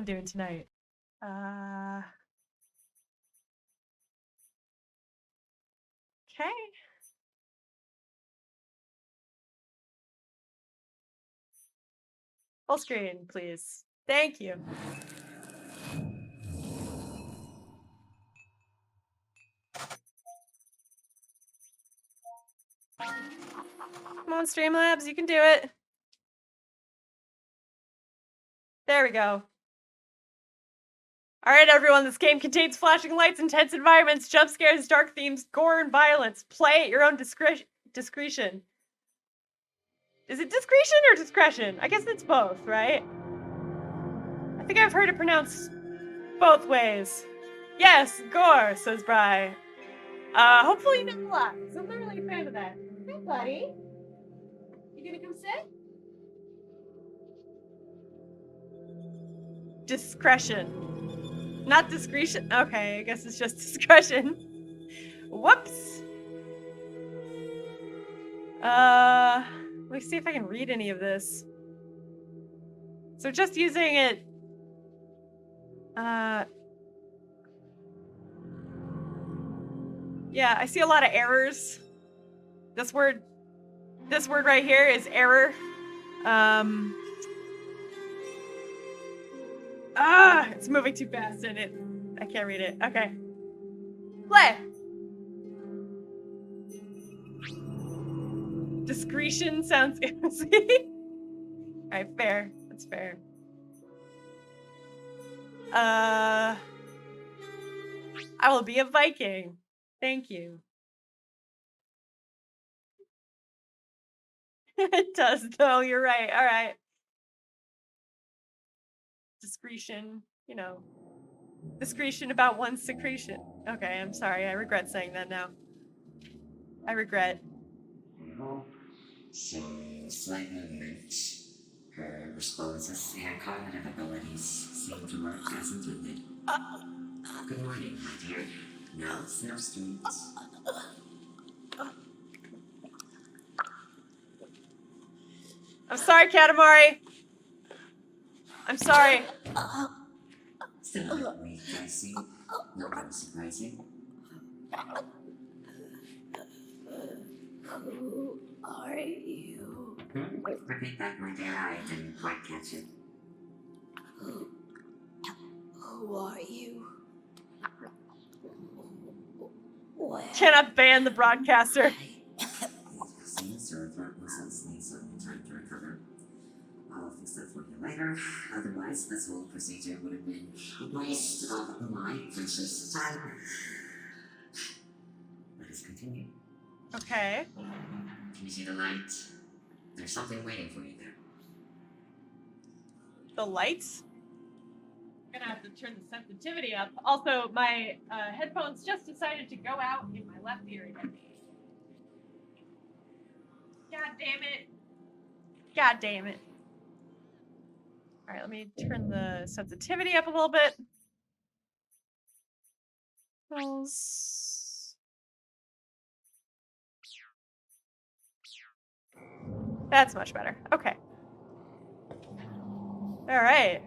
doing tonight? Okay. Full screen, please. Thank you. Come on, Streamlabs, you can do it. There we go. All right, everyone, this game contains flashing lights, intense environments, jump scares, dark themes, gore, and violence. Play at your own discretion. Is it discretion or discretion? I guess it's both, right? I think I've heard it pronounced both ways. Yes, gore, says Bri. Hopefully not a lot, because I'm not really a fan of that. Hey, buddy. You gonna come sit? Discretion. Not discretion. Okay, I guess it's just discretion. Whoops. Let me see if I can read any of this. So just using it. Yeah, I see a lot of errors. This word right here is error. It's moving too fast and I can't read it. Okay. Play. Discretion sounds easy. Alright, fair. That's fair. I will be a Viking. Thank you. It does, though. You're right. All right. Discretion, you know. Discretion about one's secretion. Okay, I'm sorry. I regret saying that now. I regret. So, slightly late. Her responses and cognitive abilities seem to work as intended. Good morning, my dear. Now, Snap Street. I'm sorry, Katamari. I'm sorry. Still a bit weak, I see. No more surprising. Who are you? Repeat that, my dear. I didn't quite catch it. Who are you? Where? Cannot ban the broadcaster. Seems your throat muscles need some time to recover. I'll fix that for you later. Otherwise, this whole procedure would have been a waste of my precious time. Let us continue. Okay. Can you see the light? There's something waiting for you there. The lights? I'm gonna have to turn the sensitivity up. Also, my headphones just decided to go out in my left ear again. God damn it. God damn it. Alright, let me turn the sensitivity up a little bit. That's much better. Okay. Alright.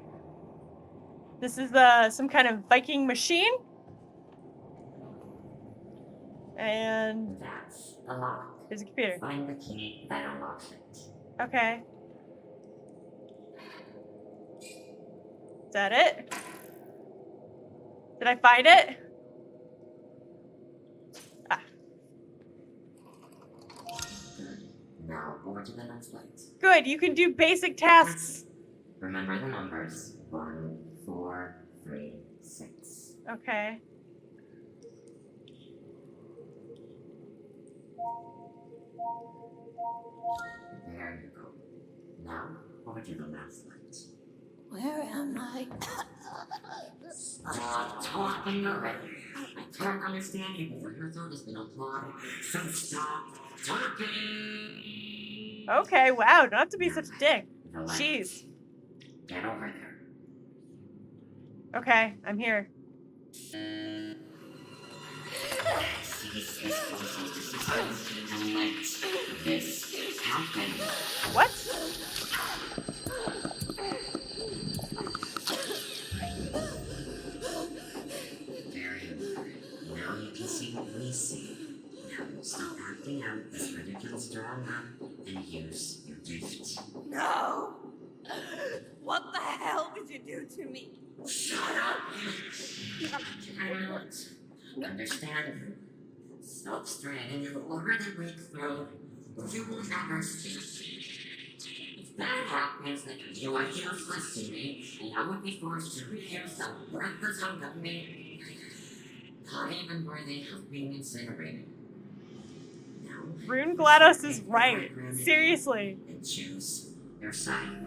This is some kind of Viking machine. And that's a lock. There's a computer. Find the key that unlocks it. Okay. Is that it? Did I find it? Ah. Good. Now over to the next light. Good, you can do basic tasks. Remember the numbers. 1, 4, 3, 6. Okay. There you go. Now, over to the last light. Where am I? Stop talking already. I can't understand you before your throat has been applied. So stop talking. Okay, wow, don't have to be such a dick. Relax. Jeez. Get over there. Okay, I'm here. This happened. What? am this ridiculous strong and use your gift. No! What the hell did you do to me? Shut up! Cannot understand. Stop stranding, you already break through. You will never speak. If that happens, then you are useless to me, and I would be forced to reuse the worthless hunk of me. Not even worthy of being incinerated. Now, Rune GLaDOS is right. Seriously. and choose your side.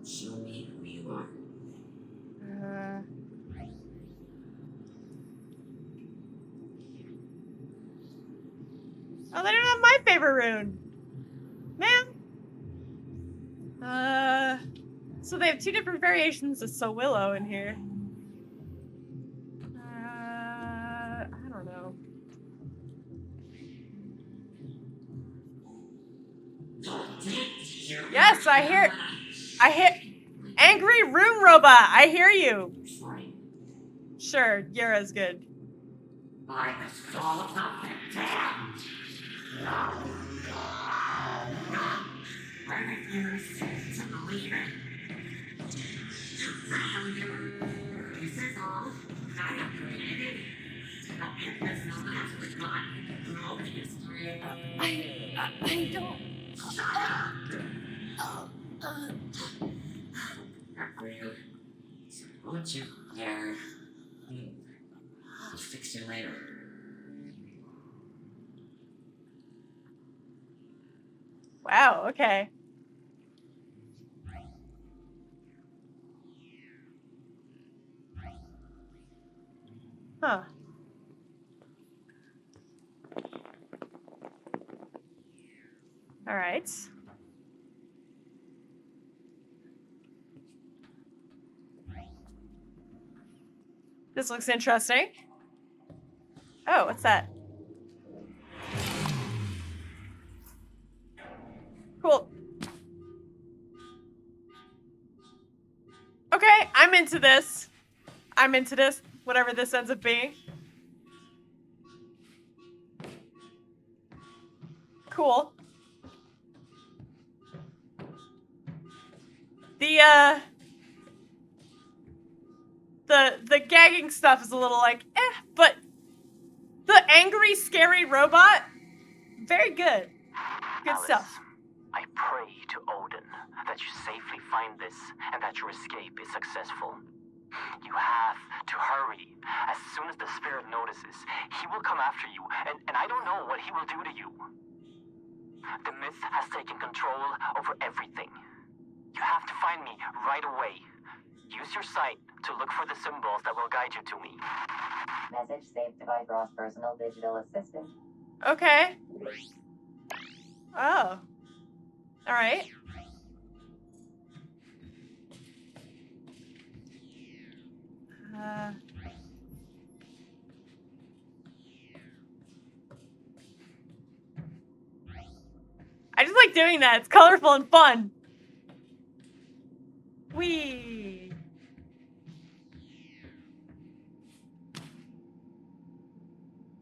Show me who you are. Oh, they don't have my favorite rune. Man. So they have two different variations of So Willow in here. I don't know. Yes, I hear Angry Rune Robot. I hear you. Sure, Yura's good. I saw something. I refuse to believe it. You failure. This is all I have created. If this is last forgotten throughout history. I don't. Not real. Won't you dare? I'll fix you later. Wow, okay. Huh. All right. This looks interesting. Oh, what's that? Cool. Okay, I'm into this. I'm into this, whatever this ends up being. Cool. The gagging stuff is a little like, but the angry, scary robot, very good. Good Alice, stuff. I pray to Odin that you safely find this and that your escape is successful. You have to hurry. As soon as the spirit notices, he will come after you, and I don't know what he will do to you. The myth has taken control over everything. You have to find me right away. Use your sight to look for the symbols that will guide you to me. Message saved by Ross Personal Digital Assistant. Okay. Oh. All right. I just like doing that. It's colorful and fun. Whee!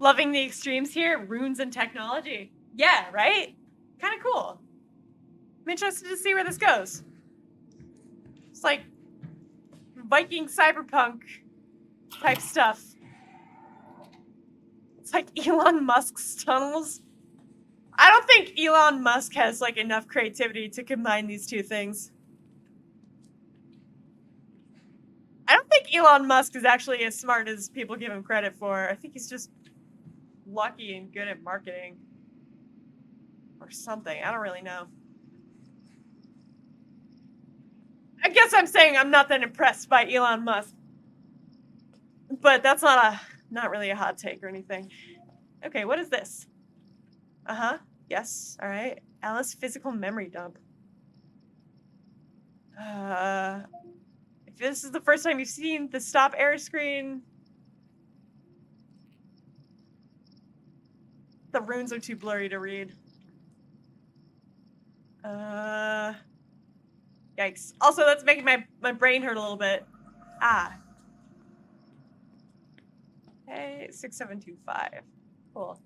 Loving the extremes here. Runes and technology. Yeah, right? Kind of cool. I'm interested to see where this goes. It's like Viking cyberpunk type stuff. It's like Elon Musk's tunnels. I don't think Elon Musk has like enough creativity to combine these two things. I don't think Elon Musk is actually as smart as people give him credit for. I think he's just lucky and good at marketing. Or something. I don't really know. I guess I'm saying I'm not that impressed by Elon Musk. But that's not really a hot take or anything. Okay, what is this? Uh-huh. Yes. All right. Alice physical memory dump. If this is the first time you've seen the stop error screen, the runes are too blurry to read. Yikes. Also, that's making my brain hurt a little bit. Ah. Okay, 6725. Cool.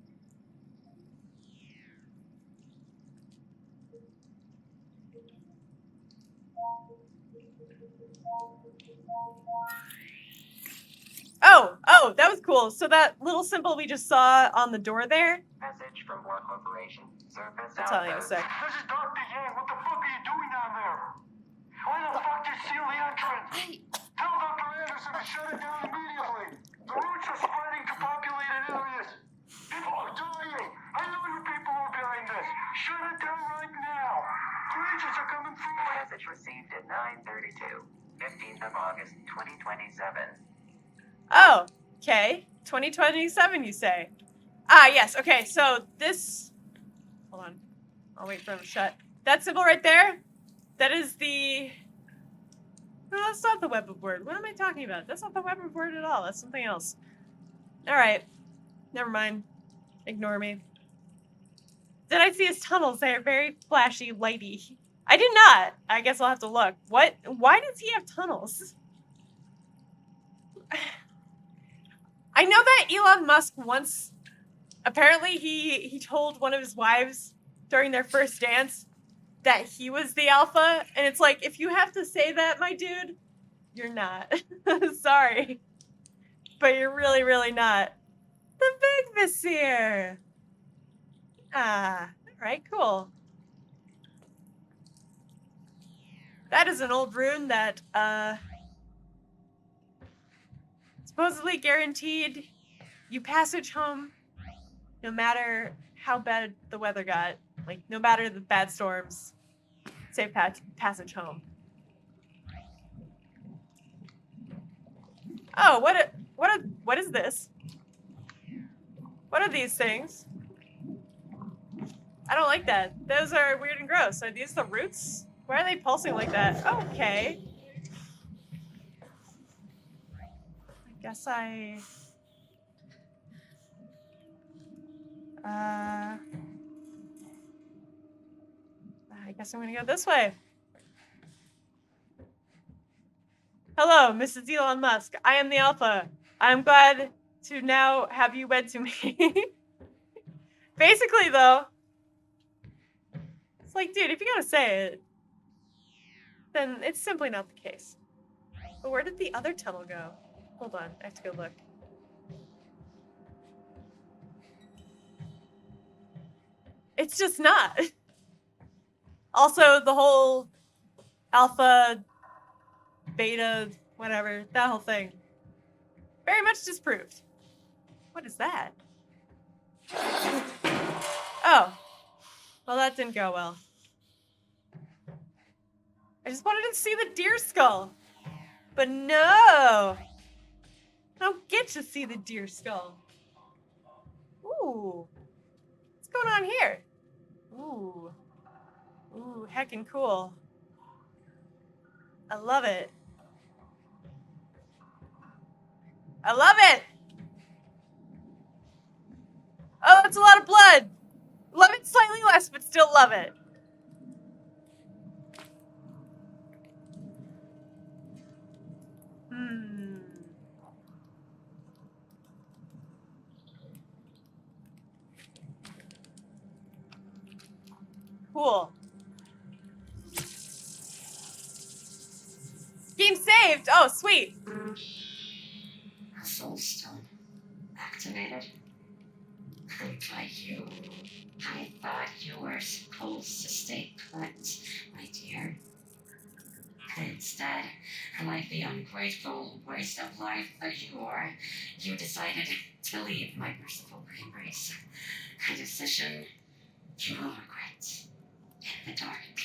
Oh, that was cool. So that little symbol we just saw on the door there. Message from War Corporation. Surface I'll tell you in a outbound. sec. This is Dr. Yang. What the fuck are you doing down there? Why the fuck did you seal the entrance? Tell Dr. Anderson to shut it down immediately. The roots are spreading to populated areas. People are dying. I know you people are behind this. Shut it down right now. The agents are coming through. Message received at 9:32, 15th of August, 2027. Oh, okay. 2027, you say? Ah, yes. Okay, so this... Hold on. I'll wait for him to shut. That symbol right there, that is the... No, that's not the web of word. What am I talking about? That's not the web of word at all. That's something else. Alright. Never mind. Ignore me. Did I see his tunnels? They are very flashy, lighty. I did not. I guess I'll have to look. What? Why does he have tunnels? I know that Elon Musk once, apparently he told one of his wives during their first dance that he was the alpha, and it's like, if you have to say that, my dude, you're not. Sorry. But you're really, really not. The Big Vizier! Ah, alright, cool. That is an old rune that, supposedly guaranteed you passage home no matter how bad the weather got. Like, no matter the bad storms. Safe passage home. Oh, what is this? What are these things? I don't like that. Those are weird and gross. Are these the roots? Why are they pulsing like that? Okay. I guess I guess I'm gonna go this way. Hello, Mrs. Elon Musk. I am the Alpha. I'm glad to now have you wed to me. Basically, though, it's like, dude, if you're gonna say it, then it's simply not the case. But where did the other tunnel go? Hold on, I have to go look. It's just not. Also, the whole alpha, beta, whatever, that whole thing. Very much disproved. What is that? Oh. Well, that didn't go well. I just wanted to see the deer skull. But no! I don't get to see the deer skull. Ooh. What's going on here? Ooh. Ooh, heckin' cool. I love it. I love it! Oh, that's a lot of blood! Love it slightly less, but still love it. Cool. Game saved! Oh, sweet. A soul stone activated. Like you. I thought you were supposed to stay put, my dear. Instead, like the ungrateful waste of life that you are, you decided to leave my merciful embrace. A decision you will regret in the dark.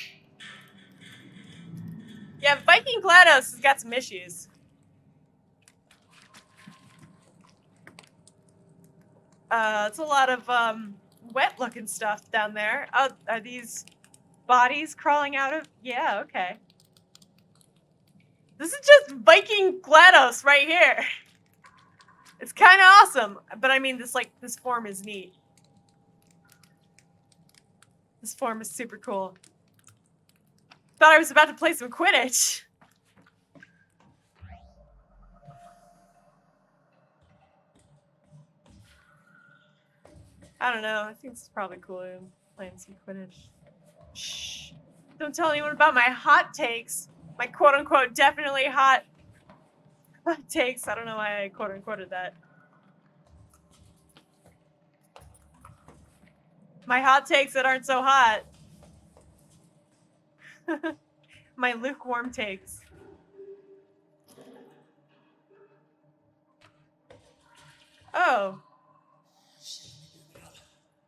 Yeah, Viking GLaDOS has got some issues. It's a lot of wet-looking stuff down there. Oh, are these bodies crawling out of? Yeah, okay. This is just Viking GLaDOS right here. It's kind of awesome, but I mean, this form is neat. This form is super cool. Thought I was about to play some Quidditch. I don't know. I think it's probably cooler than playing some Quidditch. Shh. Don't tell anyone about my hot takes. my quote-unquote definitely hot takes. I don't know why I quote-unquoted that. My hot takes that aren't so hot. My lukewarm takes. Oh.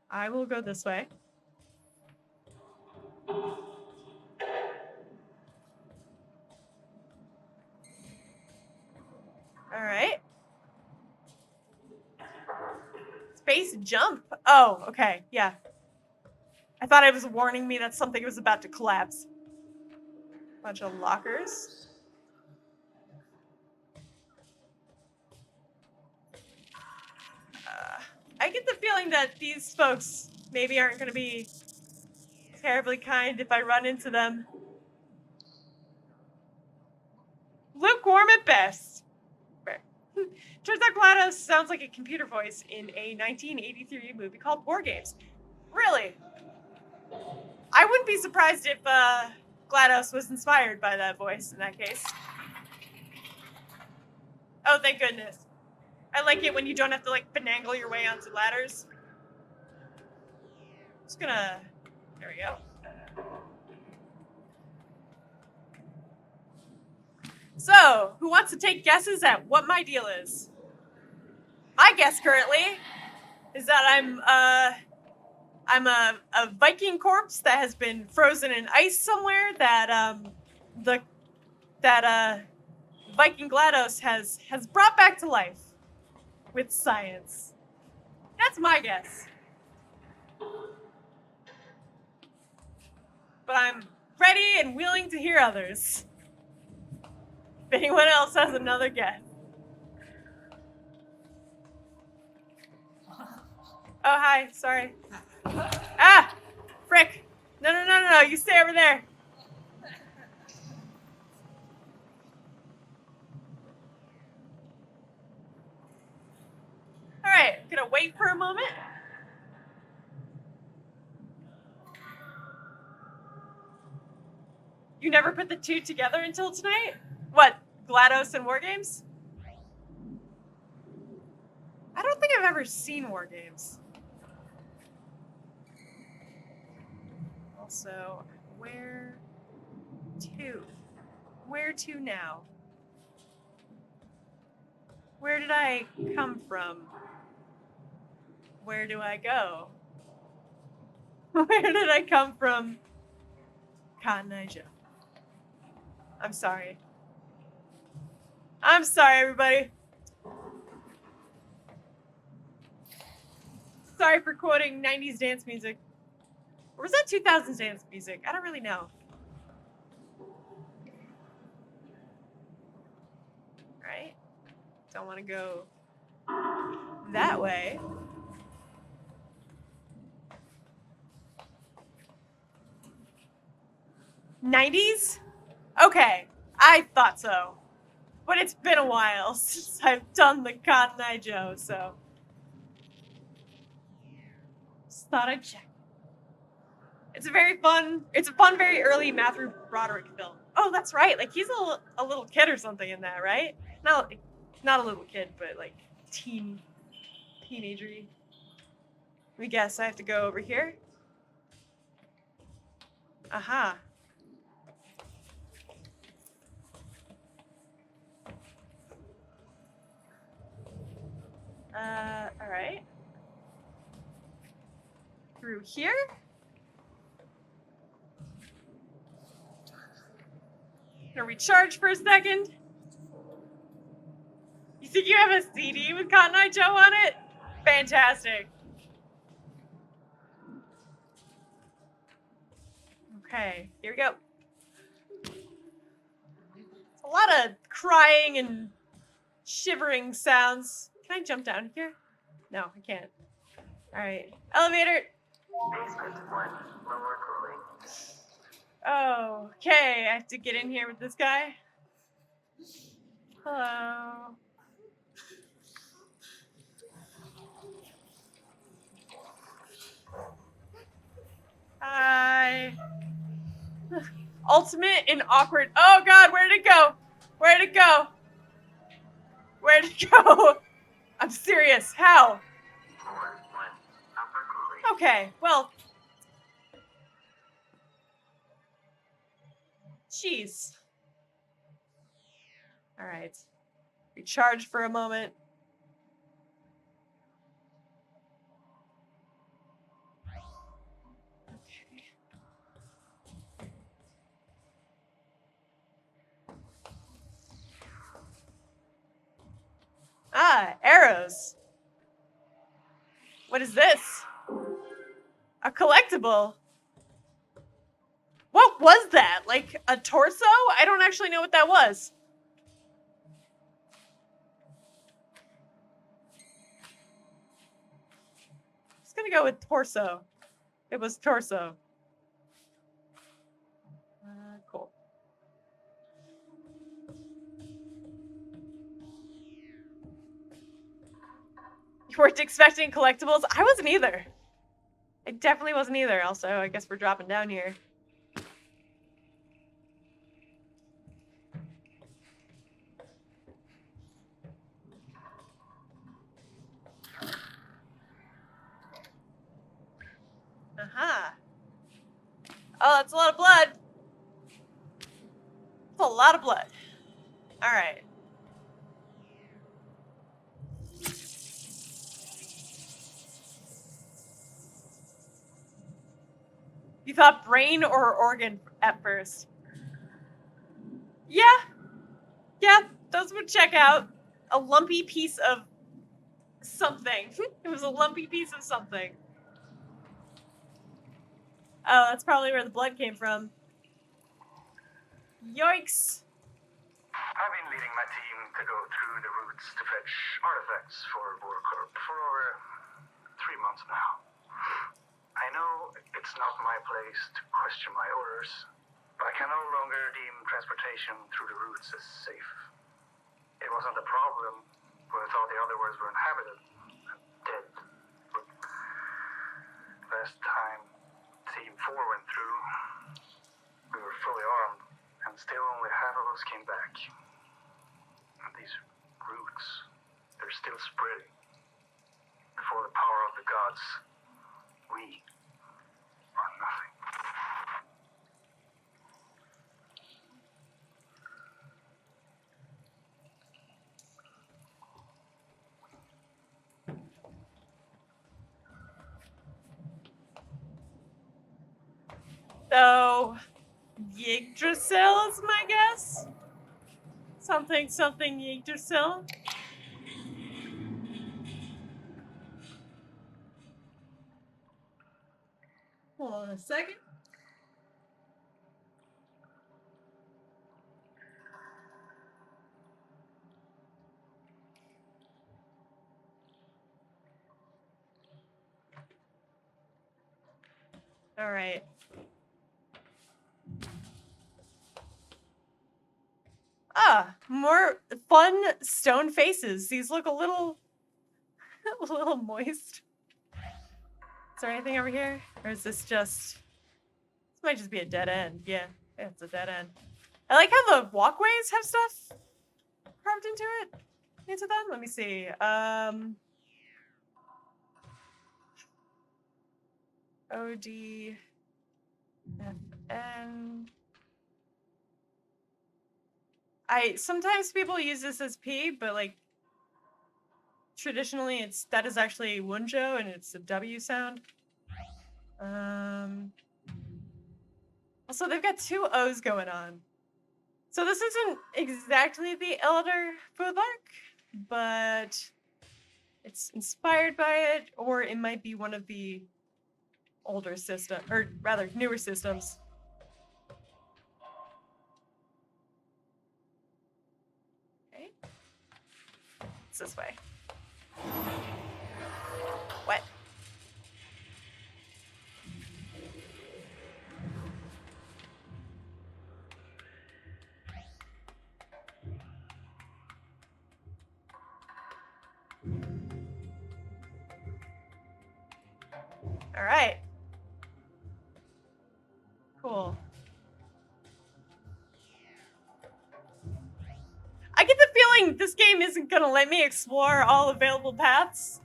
I will go this way. Alright. Space jump. Oh, okay. Yeah. I thought it was warning me that something was about to collapse. Bunch of lockers. I get the feeling that these folks maybe aren't going to be terribly kind if I run into them. Lukewarm at best. Turns out GLaDOS sounds like a computer voice in a 1983 movie called War Games. Really? I wouldn't be surprised if GLaDOS was inspired by that voice in that case. Oh, thank goodness. I like it when you don't have to like finagle your way onto ladders. Just gonna, there we go. So, who wants to take guesses at what my deal is? My guess currently is that I'm a Viking corpse that has been frozen in ice somewhere that Viking GLaDOS has brought back to life with science. That's my guess. But I'm ready and willing to hear others. If anyone else has another guess. Oh, hi. Sorry. Ah! Frick! No. You stay over there. Alright, gonna wait for a moment. You never put the two together until tonight? What, GLaDOS and War Games? I don't think I've ever seen War Games. Also, where to? Where to now? Where did I come from? Where do I go? Where did I come from? Cotton Eye Joe. I'm sorry. I'm sorry, everybody. Sorry for quoting 90s dance music. Or was that 2000s dance music? I don't really know. Right? Don't want to go that way. '90s? Okay, I thought so. But it's been a while since I've done the Cotton Eye Joe, so. Just thought I'd check. It's a fun, very early Matthew Broderick film. Oh, that's right. Like, he's a little kid or something in that, right? Not a little kid, but like teenager-y. Let me guess, I have to go over here. Aha. Alright. Through here? Gonna recharge for a second. You think you have a CD with Cotton Eye Joe on it? Fantastic. Okay, here we go. A lot of crying and shivering sounds. Can I jump down here? No, I can't. Alright. Elevator. Basement 1, lower cooling. Oh, okay. I have to get in here with this guy. Hello. Hi. ultimate and awkward. Oh God, where did it go? Where did it go? Where did it go? I'm serious. How? Okay, well. Jeez. All right. Recharge for a moment. Ah, arrows. What is this? A collectible. What was that? Like a torso? I don't actually know what that was. Just gonna go with torso. It was torso. Cool. You weren't expecting collectibles? I wasn't either. I definitely wasn't either. Also, I guess we're dropping down here. Aha. Oh, that's a lot of blood. That's a lot of blood. All right. You thought brain or organ at first? Yeah. Yeah, those would check out. A lumpy piece of something. It was a lumpy piece of something. Oh, that's probably where the blood came from. Yikes. I've been leading my team to go through the routes to fetch artifacts for Vorkorp for over 3 months now. I know it's not my place to question my orders, but I can no longer deem transportation through the routes as safe. It wasn't a problem when I thought the other worlds were inhabited and dead. But last time Team 4 went through, we were fully armed, and still only half of us came back. And these roots, they're still spreading. Before the power of the gods, we are nothing. So, Yggdrasil is my guess? Something Yggdrasil? Hold on a second. All right. Ah, more fun stone faces. These look a little moist. Is there anything over here? Or is this just... This might just be a dead end. Yeah, it's a dead end. I like how the walkways have stuff carved into them. Let me see. OD... FN... Sometimes people use this as P, but like traditionally that is actually Wunjo and it's a W sound. Also they've got 2 O's going on. So this isn't exactly the Elder Futhark, but it's inspired by it, or it might be one of the older system, or rather newer systems. Okay. It's this way. What? All right. Cool. game isn't gonna let me explore all available paths,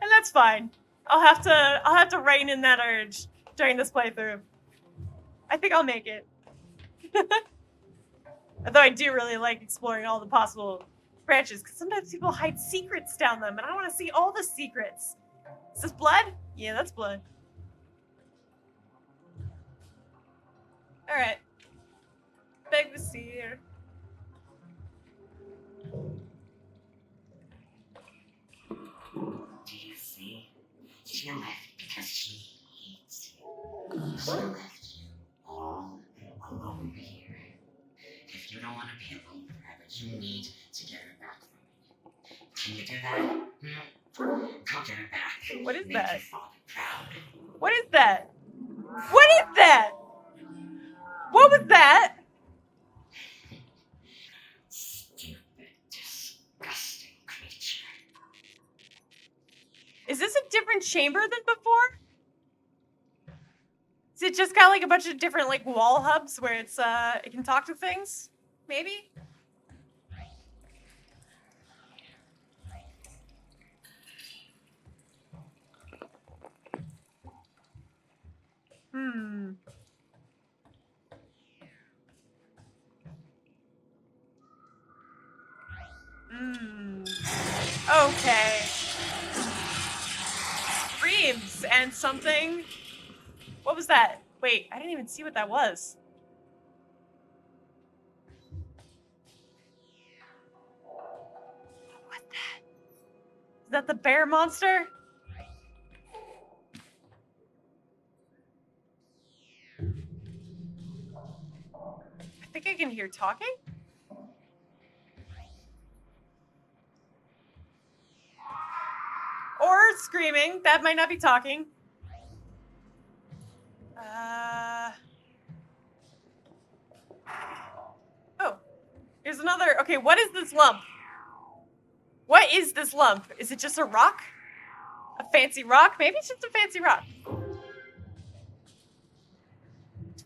and that's fine. I'll have to rein in that urge during this playthrough. I think I'll make it. Although I do really like exploring all the possible branches, because sometimes people hide secrets down them, and I want to see all the secrets. Is this blood? Yeah, that's blood. Alright. Beg to see here. Do you see? She left because she hates you. She left you all alone here. If you don't want to be alone forever, you need to get her back from me. Can you do that? Go get her back. What is Make that? your father proud. What is that? What is that? What was that? Stupid, disgusting creature. Is this a different chamber than before? Is it just got like a bunch of different like wall hubs where it's it can talk to things? Maybe? Okay. Reeves and something. What was that? Wait, I didn't even see what that was. What was that? Is that the bear monster? I think I can hear talking. Or screaming. That might not be talking. Oh. Here's another. Okay, what is this lump? What is this lump? Is it just a rock? A fancy rock? Maybe it's just a fancy rock.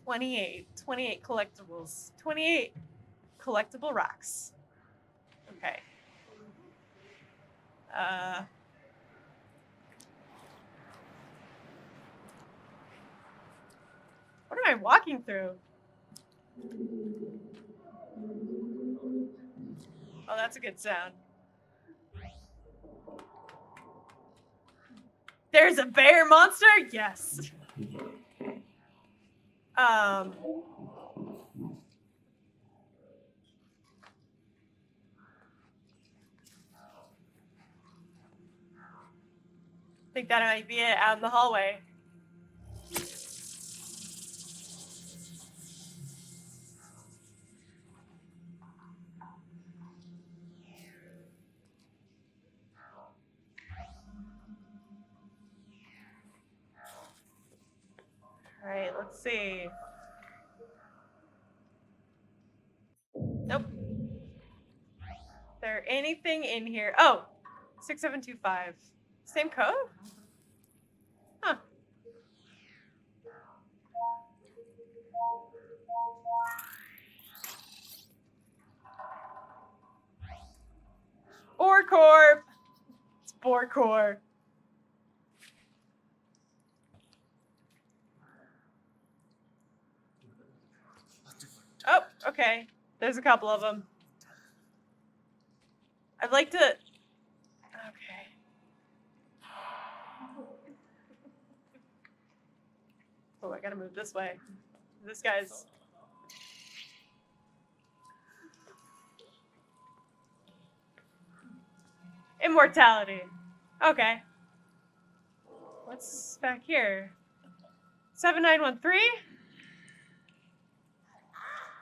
28 collectibles. 28 collectible rocks. Okay. What am I walking through? Oh, that's a good sound. There's a bear monster? Yes. I think that might be it out in the hallway. All right, let's see. Nope. Is there anything in here? Oh, 6725. Same code? Huh. Ore Corp. It's Boar Core. Oh, okay. There's a couple of them. I'd like to... Okay. Oh, I gotta move this way. This guy's... Immortality. Okay. What's back here? 7913?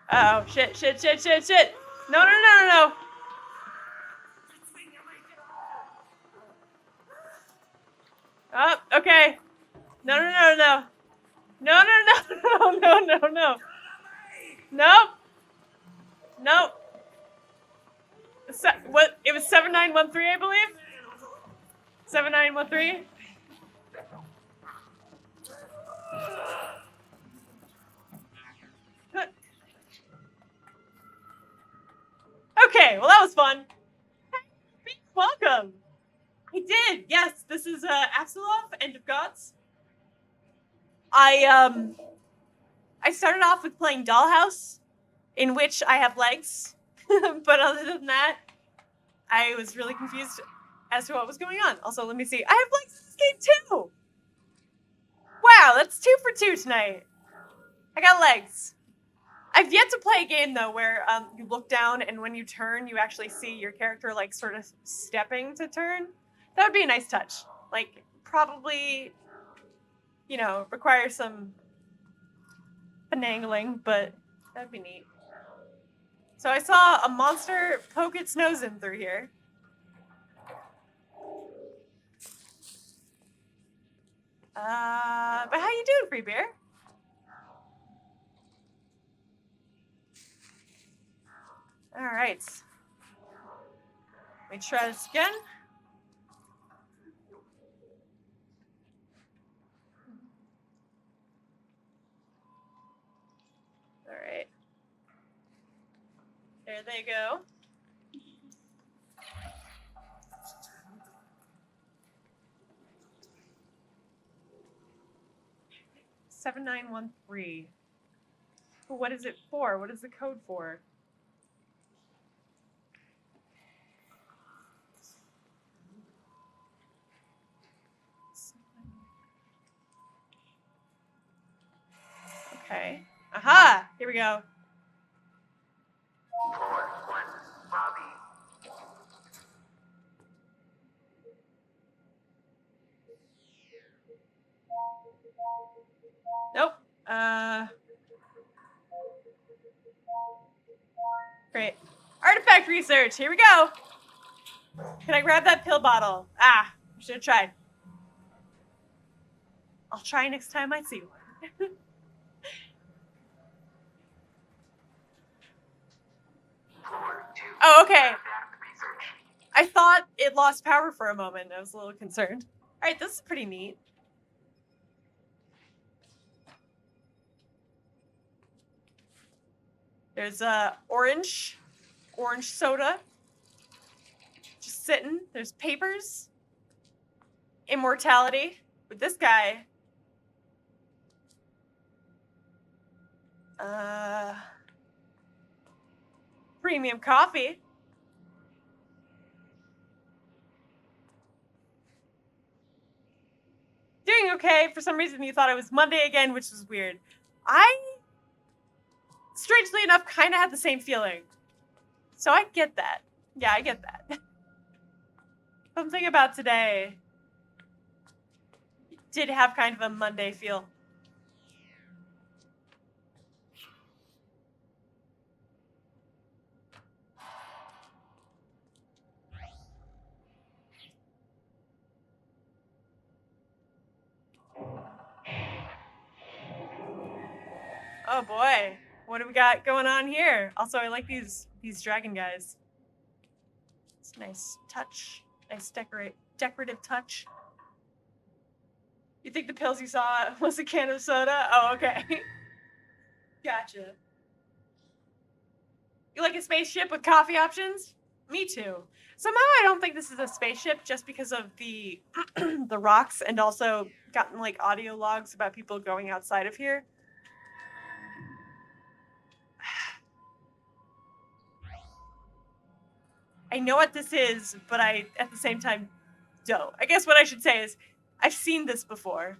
Uh oh, shit. No. Oh, okay. No. No. Nope. What? It was 7913, I believe? 7913? Okay, well that was fun. Welcome. I did. Yes, this is Apsulov, End of Gods. I started off with playing Dollhouse, in which I have legs, but other than that, I was really confused as to what was going on. Also, let me see. I have legs in this game too. Wow, that's 2 for 2 tonight. I got legs. I've yet to play a game though where you look down and when you turn, you actually see your character like sort of stepping to turn. That would be a nice touch. Like probably, you know, require some finagling, but that'd be neat. So I saw a monster poke its nose in through here. But how you doing, Free Beer? All right. Let me try this again. All right. There they go. $7913. What is it for? What is the code for? Okay. Aha! Here we go. Floor 1, Bobby. Nope. Great. Artifact research. Here we go. Can I grab that pill bottle? Ah, I should have tried. I'll try next time I see one. Floor 2. Oh, okay. Artifact research. I thought it lost power for a moment. I was a little concerned. All right, this is pretty neat. There's orange soda. Just sitting. There's papers. Immortality. With this guy. Premium coffee. Doing okay. For some reason you thought it was Monday again, which was weird. I, strangely enough, kind of had the same feeling. So I get that. Yeah, I get that. Something about today did have kind of a Monday feel. Oh boy, what do we got going on here? Also, I like these dragon guys. It's a nice touch, nice decorative touch. You think the pills you saw was a can of soda? Oh, okay. Gotcha. You like a spaceship with coffee options? Me too. Somehow I don't think this is a spaceship just because of the the rocks and also gotten like audio logs about people going outside of here. I know what this is, but I, at the same time, don't. I guess what I should say is, I've seen this before,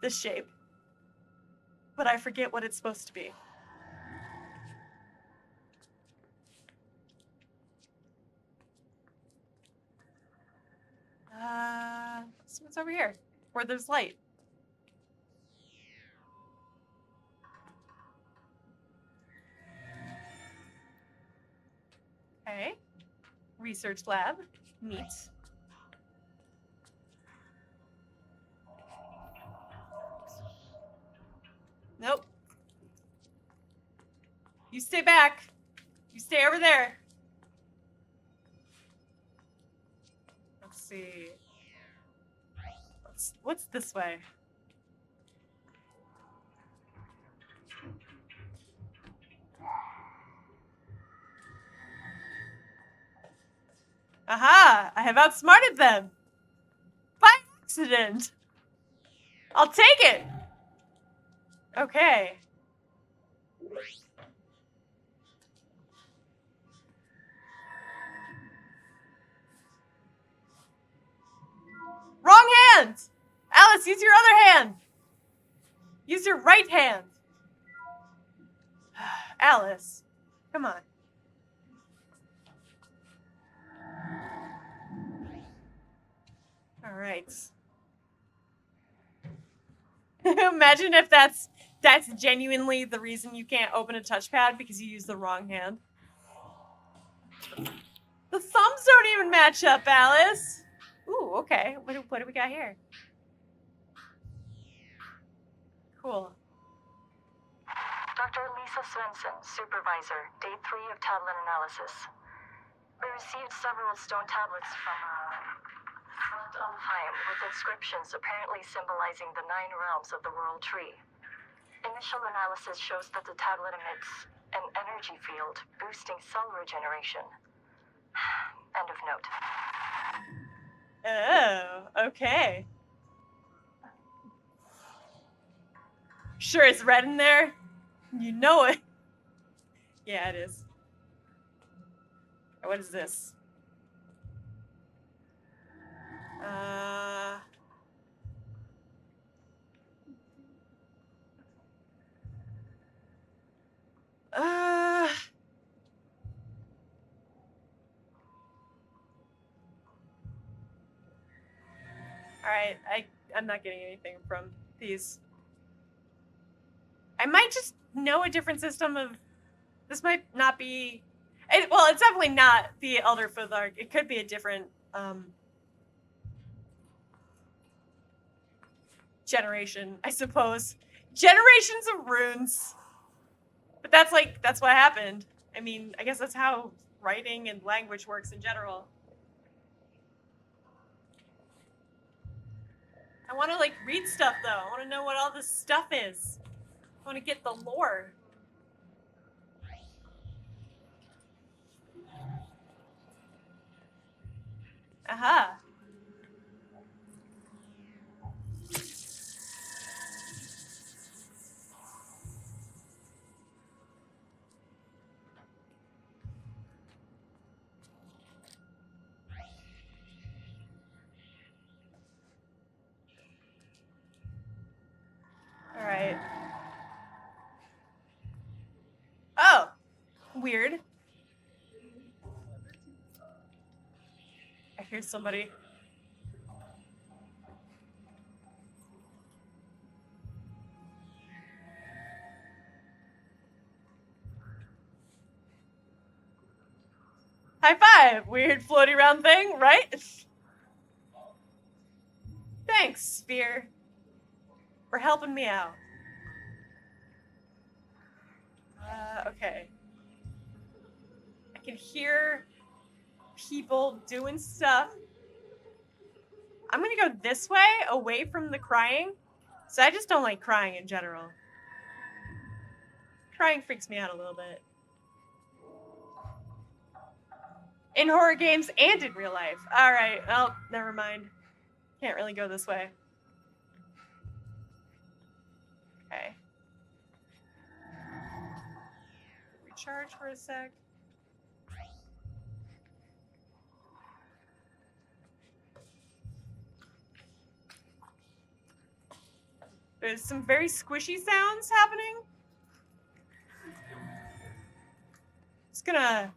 this shape, but I forget what it's supposed to be. Let's see what's over here, where there's light. Okay. Research lab. Neat. Nope. You stay back. You stay over there. Let's see. What's this way? Aha! I have outsmarted them! By accident! I'll take it! Okay. Wrong hand! Alice, use your other hand! Use your right hand! Alice, come on. Alright. Imagine if that's genuinely the reason you can't open a touchpad, because you use the wrong hand. The thumbs don't even match up, Alice! Ooh, okay. What do we got here? Cool. Dr. Lisa Svensson, Supervisor, Day 3 of tablet analysis. We received several stone tablets from Front of Time with inscriptions apparently symbolizing the 9 realms of the World Tree. Initial analysis shows that the tablet emits an energy field boosting cell regeneration. End of note. Oh, okay. Sure it's red in there? You know it. Yeah, it is. What is this? Alright, I'm not getting anything from these. I might just know a different system of... This might not be... well, it's definitely not the Elder Futhark. It could be a different, generation, I suppose. Generations of runes. But that's what happened. I mean, I guess that's how writing and language works in general. I want to, read stuff, though. I want to know what all this stuff is. I want to get the lore. Aha. All right. Oh, weird. I hear somebody. High five! Weird floaty round thing, right? Thanks, Spear, for helping me out. Okay. I can hear people doing stuff. I'm gonna go this way, away from the crying. So I just don't like crying in general. Crying freaks me out a little bit. In horror games and in real life. Alright, well, never mind. Can't really go this way. Okay. Recharge for a sec. There's some very squishy sounds happening. Just gonna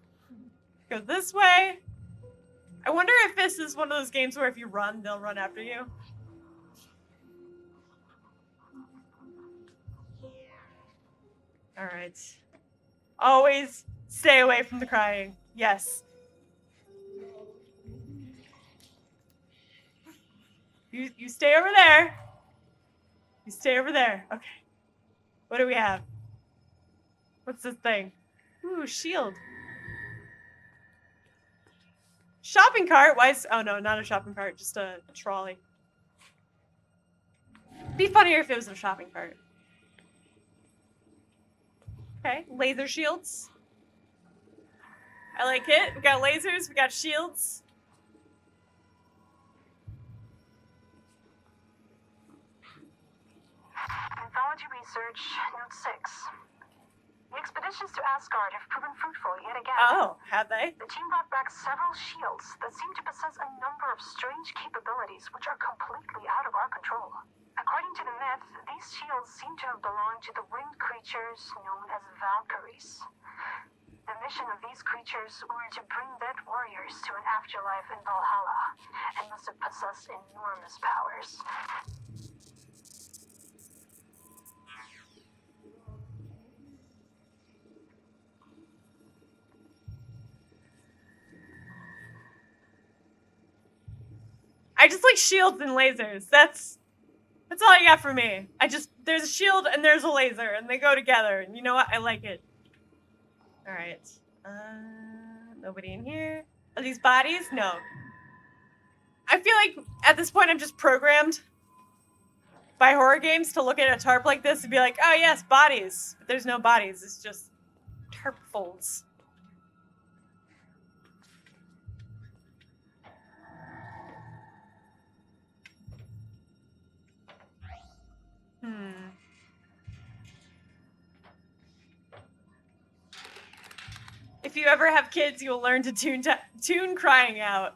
go this way. I wonder if this is one of those games where if you run, they'll run after you. All right. Always stay away from the crying. Yes. You stay over there. You stay over there. Okay. What do we have? What's this thing? Ooh, shield. Shopping cart? Why is... Oh, no, not a shopping cart. Just a trolley. It'd be funnier if it was a shopping cart. Okay, laser shields. I like it. We got lasers. We got shields. search, note 6. The expeditions to Asgard have proven fruitful yet again. Oh, have they? The team brought back several shields that seem to possess a number of strange capabilities which are completely out of our control. According to the myth, these shields seem to have belonged to the winged creatures known as Valkyries. The mission of these creatures were to bring dead warriors to an afterlife in Valhalla, and must have possessed enormous powers. I just like shields and lasers. That's all you got for me. There's a shield and there's a laser, and they go together. And you know what? I like it. All right. Nobody in here. Are these bodies? No. I feel like at this point I'm just programmed by horror games to look at a tarp like this and be like, oh yes, bodies. But there's no bodies. It's just tarp folds. If you ever have kids, you'll learn to tune crying out.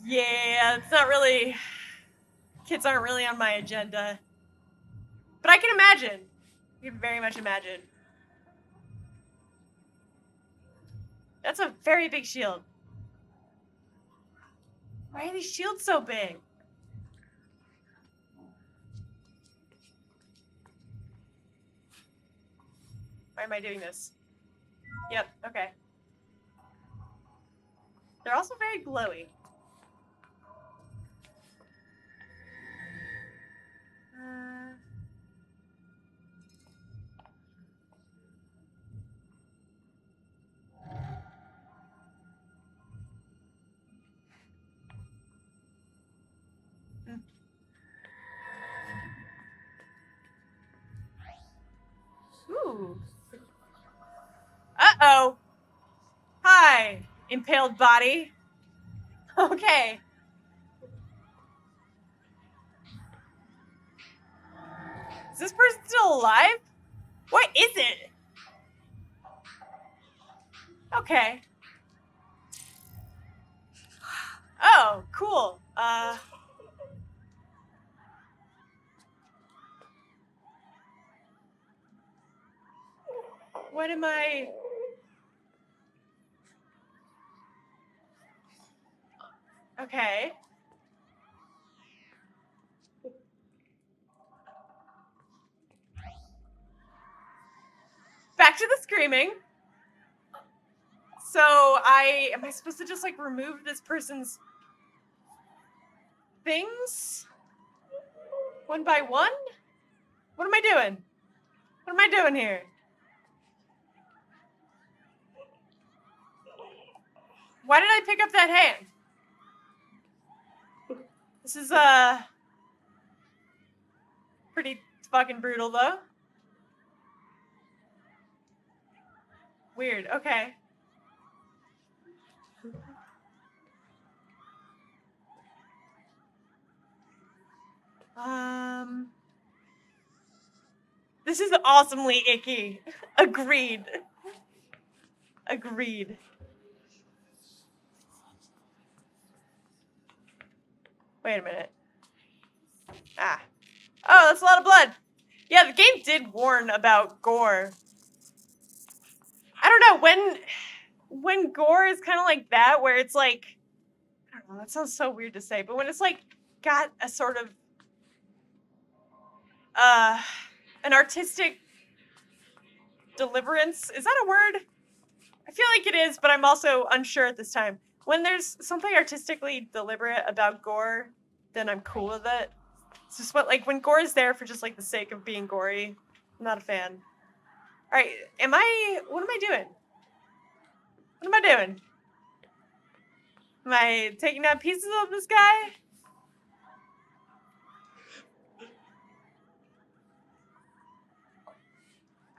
Yeah, it's not really... Kids aren't really on my agenda. But I can imagine. I can very much imagine. That's a very big shield. Why are these shields so big? Why am I doing this? Yep, okay. They're also very glowy. Ooh. Uh-oh. Hi, impaled body. Okay. Is this person still alive? What is it? Okay. Oh, cool. What am I... Okay. Back to the screaming. So am I supposed to just like remove this person's things? One by one? What am I doing? What am I doing here? Why did I pick up that hand? This is pretty fucking brutal though. Weird, okay. This is awesomely icky. Agreed. Agreed. Wait a minute. Ah. Oh, that's a lot of blood. Yeah, the game did warn about gore. I don't know, when gore is kind of like that, where it's like, I don't know, that sounds so weird to say, but when it's like got a sort of an artistic deliverance, is that a word? I feel like it is, but I'm also unsure at this time. When there's something artistically deliberate about gore, then I'm cool with it. It's just what, like, when gore is there for just like the sake of being gory, I'm not a fan. All right, what am I doing? What am I doing? Am I taking down pieces of this guy?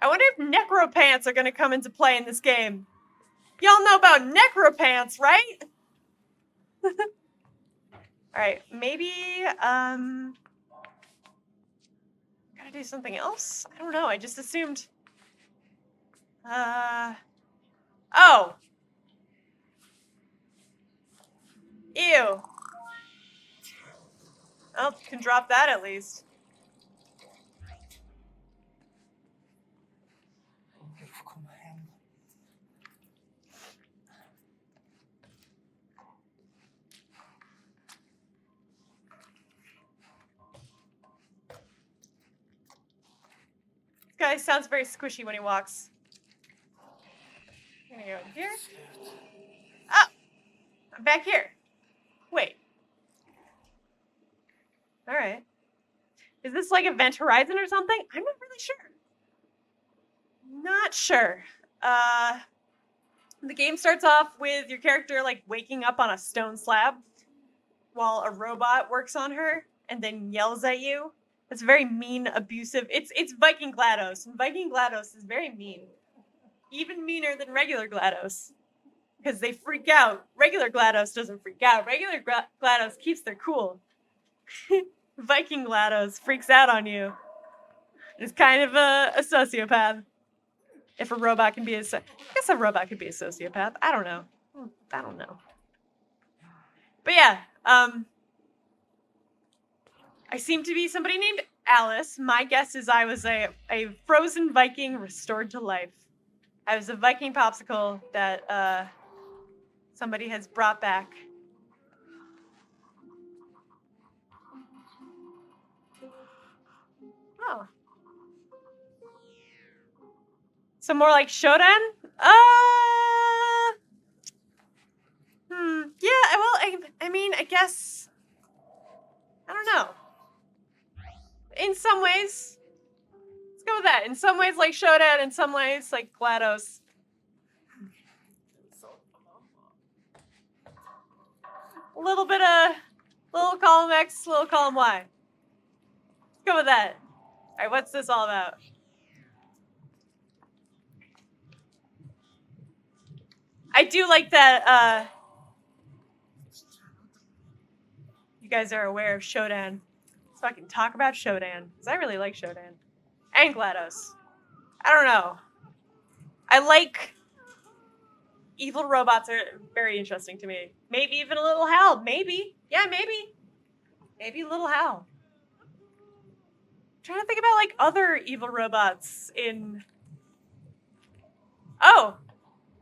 I wonder if necropants are gonna come into play in this game. Y'all know about necropants, right? Alright, maybe, gotta do something else? I don't know. I just assumed. Oh. Ew. Oh, can drop that at least. This guy sounds very squishy when he walks. I'm gonna go in here. Oh! I'm back here. Wait. Alright. Is this like Event Horizon or something? I'm not really sure. Not sure. The game starts off with your character like waking up on a stone slab while a robot works on her and then yells at you. It's very mean, abusive. It's Viking GLaDOS, and Viking GLaDOS is very mean. Even meaner than regular GLaDOS. Because they freak out. Regular GLaDOS doesn't freak out. Regular GLaDOS keeps their cool. Viking GLaDOS freaks out on you. It's kind of a sociopath. If a robot can be I guess a robot could be a sociopath. I don't know. But yeah, I seem to be somebody named Alice. My guess is I was a frozen Viking restored to life. I was a Viking popsicle that somebody has brought back. Oh. So more like Shodan? Yeah, well, I mean, I guess, I don't know. In some ways, let's go with that. In some ways like Shodan, in some ways like GLaDOS. Little column X, little column Y. Let's go with that. All right, what's this all about? I do like that you guys are aware of Shodan. Let's fucking talk about Shodan, because I really like Shodan. And GLaDOS. I don't know. I like evil robots are very interesting to me. Maybe even a little Hal. Maybe. Yeah, maybe. Maybe a little Hal. I'm trying to think about like other evil robots in... Oh!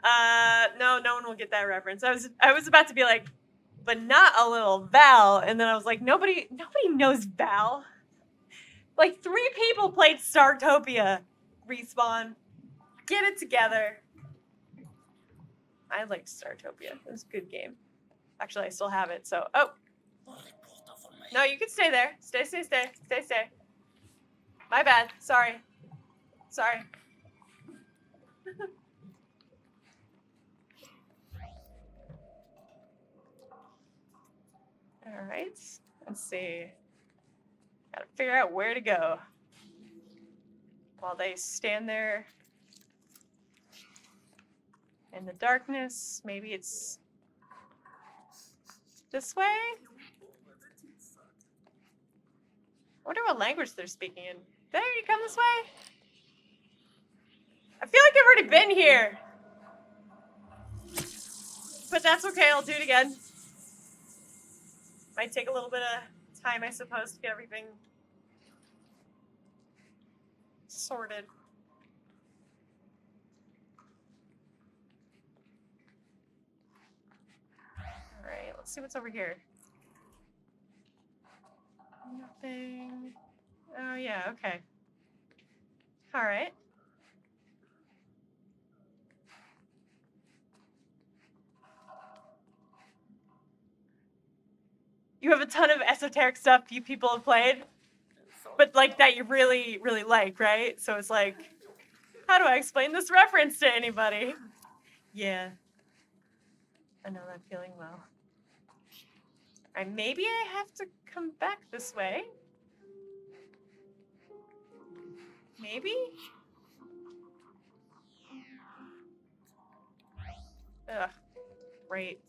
No one will get that reference. I was about to be like, but not a little Val, and then I was like, nobody knows Val. Like 3 people played Startopia. Respawn. Get it together. I liked Startopia. It was a good game. Actually, I still have it, so oh. No, you can stay there. Stay. My bad. Sorry. All right, let's see. Gotta figure out where to go. While they stand there in the darkness, maybe it's this way? I wonder what language they're speaking in. Did I already come this way? I feel like I've already been here. But that's okay, I'll do it again. Might take a little bit of time, I suppose, to get everything sorted. Alright, let's see what's over here. Nothing. Oh, yeah, okay. Alright. You have a ton of esoteric stuff you people have played, but like that you really, really like, right? So it's like, how do I explain this reference to anybody? Yeah. I know that feeling well. Alright, maybe I have to come back this way. Maybe? Ugh. Great.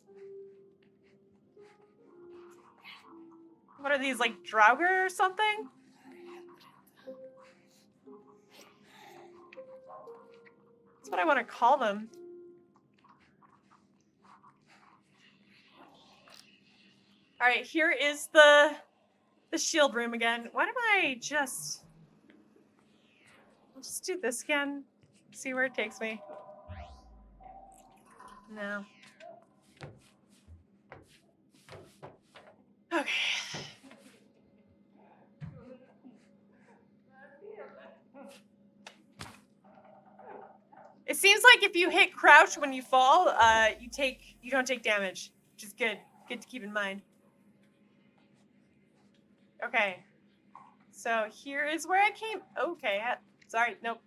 What are these, like Draugr or something? That's what I want to call them. All right, here is the shield room again. Why don't I just... I'll just do this again. See where it takes me. No. Okay. It seems like if you hit crouch when you fall, you don't take damage, which is good. Good to keep in mind. Okay. So here is where I came. Okay. Sorry. Nope.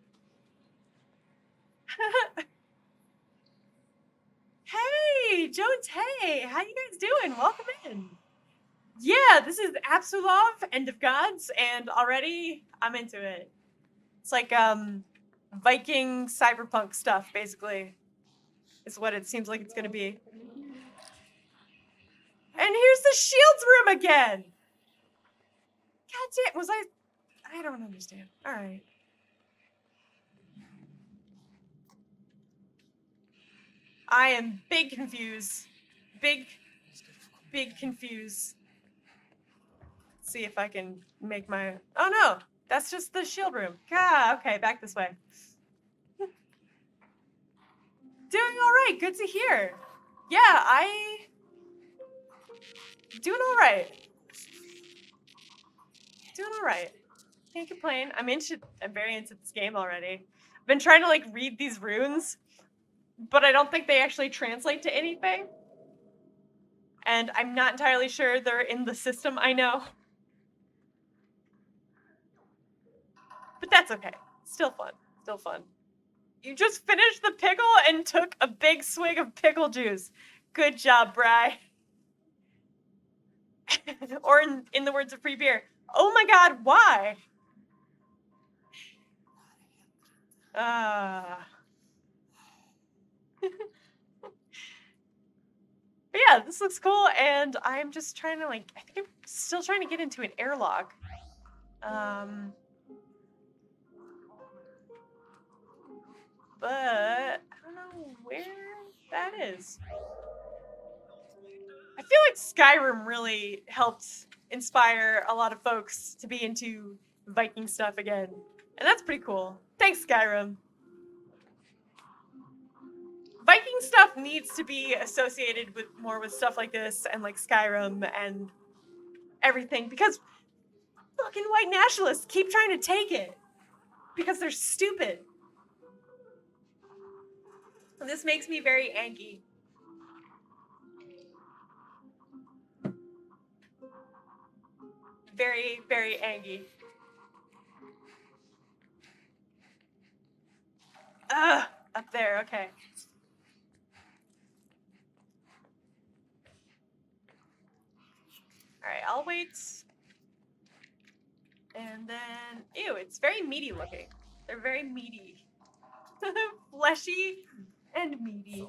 Hey, Jones. Hey, how you guys doing? Welcome in. Yeah, this is Apsulov, End of Gods, and already I'm into it. It's like Viking cyberpunk stuff, basically. Is what it seems like it's gonna be. And here's the shields room again. God damn, I don't understand. All right. I am big confused. Big confused. Let's see if I can make my... Oh no, that's just the shield room. God, okay, back this way. Doing all right, good to hear. Yeah, doing all right. Doing all right. Can't complain. I'm very into this game already. I've been trying to like read these runes, but I don't think they actually translate to anything. And I'm not entirely sure they're in the system, I know. But that's okay. Still fun. Still fun. You just finished the pickle and took a big swig of pickle juice. Good job, Bri. Or in the words of free beer, oh my god, why? But yeah, this looks cool, and I'm just trying to, like, I think I'm still trying to get into an airlock. But I don't know where that is. I feel like Skyrim really helped inspire a lot of folks to be into Viking stuff again. And that's pretty cool. Thanks, Skyrim. Viking stuff needs to be associated with more with stuff like this and like Skyrim and everything, because fucking white nationalists keep trying to take it because they're stupid. And this makes me very angry. Very, very angry. Ugh, up there, okay. Alright, I'll wait. And then, ew, it's very meaty looking. They're very meaty. Fleshy and meaty.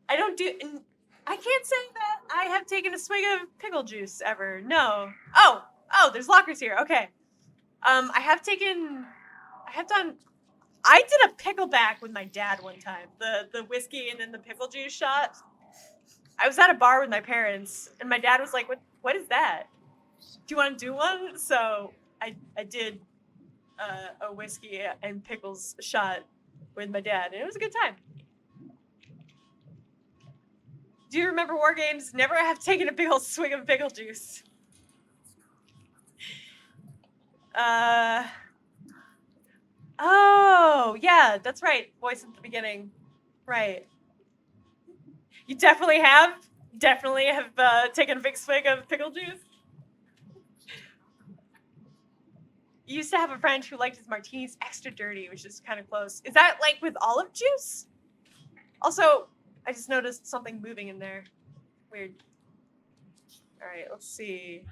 I can't say that I have taken a swig of pickle juice ever. No. Oh, there's lockers here. Okay. I did a pickleback with my dad one time. The whiskey and then the pickle juice shot. I was at a bar with my parents, and my dad was like, what is that? Do you want to do one? So I did a whiskey and pickles shot with my dad, and it was a good time. Do you remember War Games? Never have taken a big old swig of pickle juice. Oh, yeah, that's right. Voice at the beginning. Right. You definitely have taken a big swig of pickle juice. You used to have a friend who liked his martinis extra dirty, which is kind of close. Is that like with olive juice? Also, I just noticed something moving in there. Weird. All right, let's see.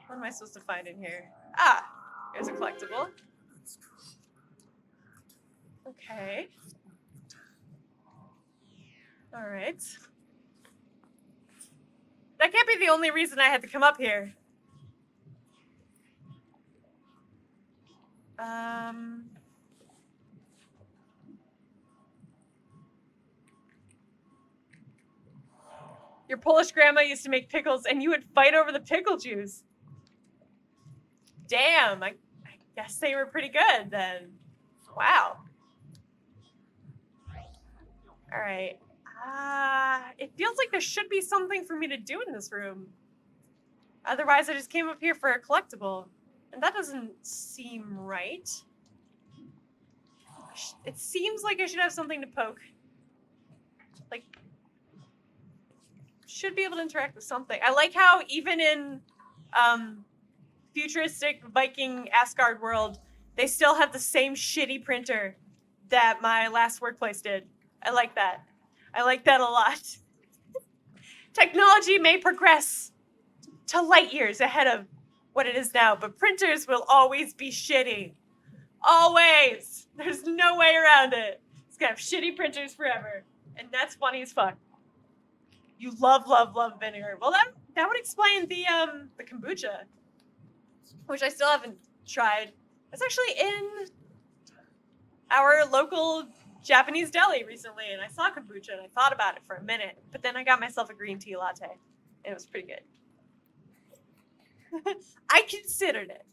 What am I supposed to find in here? Ah, here's a collectible. Okay. All right. That can't be the only reason I had to come up here. Your Polish grandma used to make pickles and you would fight over the pickle juice. Damn, I guess they were pretty good then. Wow. All right. It feels like there should be something for me to do in this room. Otherwise, I just came up here for a collectible. And that doesn't seem right. It seems like I should have something to poke. Like, should be able to interact with something. I like how even in futuristic Viking Asgard world, they still have the same shitty printer that my last workplace did. I like that. I like that a lot. Technology may progress to light years ahead of what it is now, but printers will always be shitty. Always. There's no way around it. It's gonna have shitty printers forever. And that's funny as fuck. You love, love, love vinegar. Well, that would explain the kombucha, which I still haven't tried. It's actually in our local Japanese deli recently, and I saw kombucha, and I thought about it for a minute, but then I got myself a green tea latte, and it was pretty good. I considered it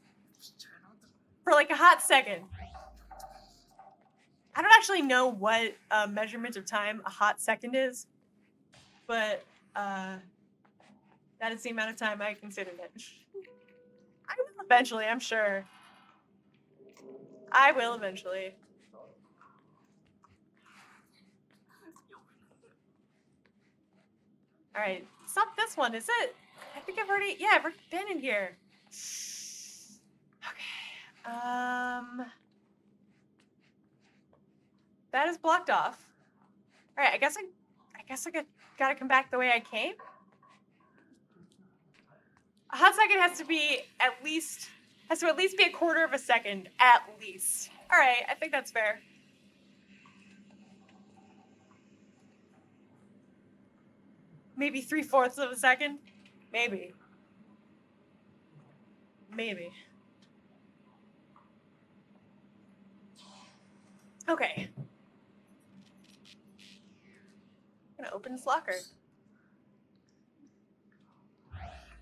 for like a hot second. I don't actually know what measurement of time a hot second is, but that is the amount of time I considered it. I will eventually, I'm sure. I will eventually. All right, it's not this one, is it? I think I've already been in here. Okay. That is blocked off. All right, I guess I gotta come back the way I came. A hot second has to at least be a quarter of a second, at least. All right, I think that's fair. Maybe 3/4 of a second? Maybe. Maybe. Okay. I'm gonna open this locker.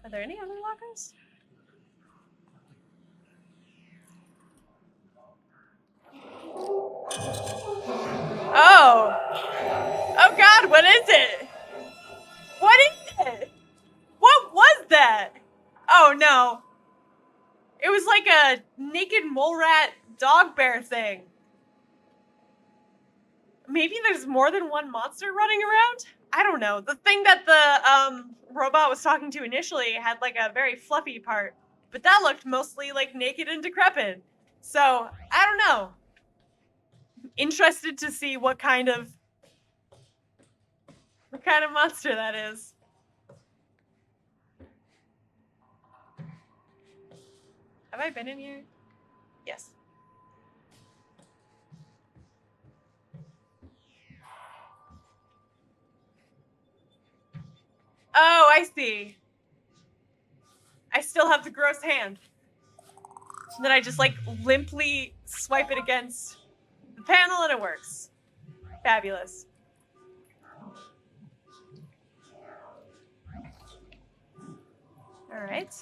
Are there any other lockers? Oh! Oh god, what is it? What is it? What was that? Oh no. It was like a naked mole rat dog bear thing. Maybe there's more than one monster running around? I don't know. The thing that the robot was talking to initially had like a very fluffy part, but that looked mostly like naked and decrepit. So, I don't know. Interested to see what kind of monster that is. Have I been in here? Yes. Oh, I see. I still have the gross hand. And then I just like limply swipe it against the panel and it works. Fabulous. All right.